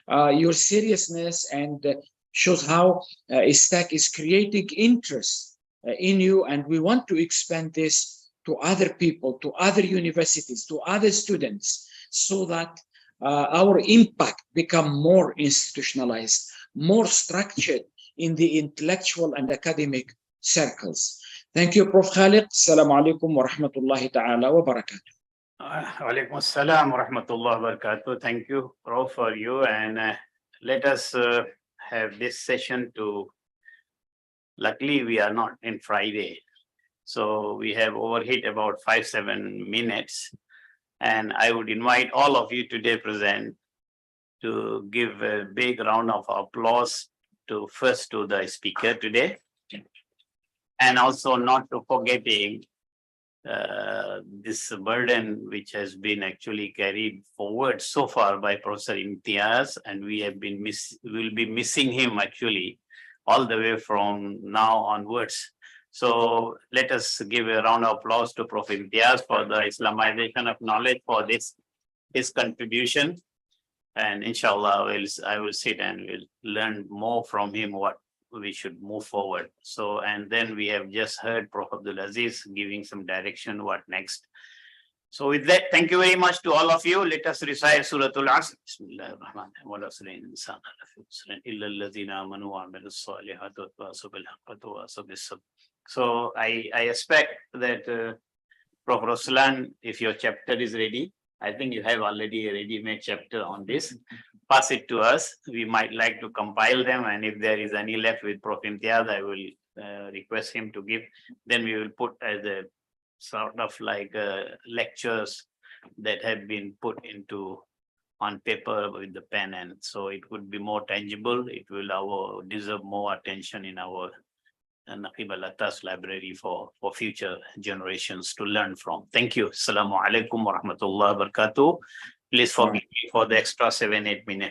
your seriousness and shows how ISTAC is creating interest in you, and we want to expand this to other people, to other universities, to other students, so that our impact become more institutionalized, more structured in the intellectual and academic circles. Thank you, Prof. Khaliq. Assalamu alaikum wa rahmatullahi ta'ala wa barakatuh. Walaikum assalam wa rahmatullahi wa barakatuh. Thank you, Prof, for you. And let us have this session to, luckily we are not in Friday, so we have overhit about 5-7 minutes. And I would invite all of you today present to give a big round of applause to first to the speaker today, and also not to forgetting this burden which has been actually carried forward so far by Professor Imtiaz, and we have been will be missing him actually all the way from now onwards. So let us give a round of applause to Prof. Imtiaz for the Islamization of knowledge, for his contribution. And inshallah, I will sit and will learn more from him what we should move forward. So, and then we have just heard Prof. Abdul Aziz giving some direction, what next. So with that, thank you very much to all of you. Let us recite Surah Al-Asr. So I expect that Prof. Ruslan, if your chapter is ready, I think you have already a ready-made chapter on this. pass it to us. We might like to compile them, and if there is any left with Prof. Imtiaz, I will request him to give. Then we will put as a sort of like lectures that have been put into on paper with the pen, and so it would be more tangible. It will deserve more attention in our Naqib Al-Atas library for future generations to learn from. Thank you. Assalamu alaikum wa rahmatullahi wa barakatuh. Please forgive me for the extra 7-8 minutes.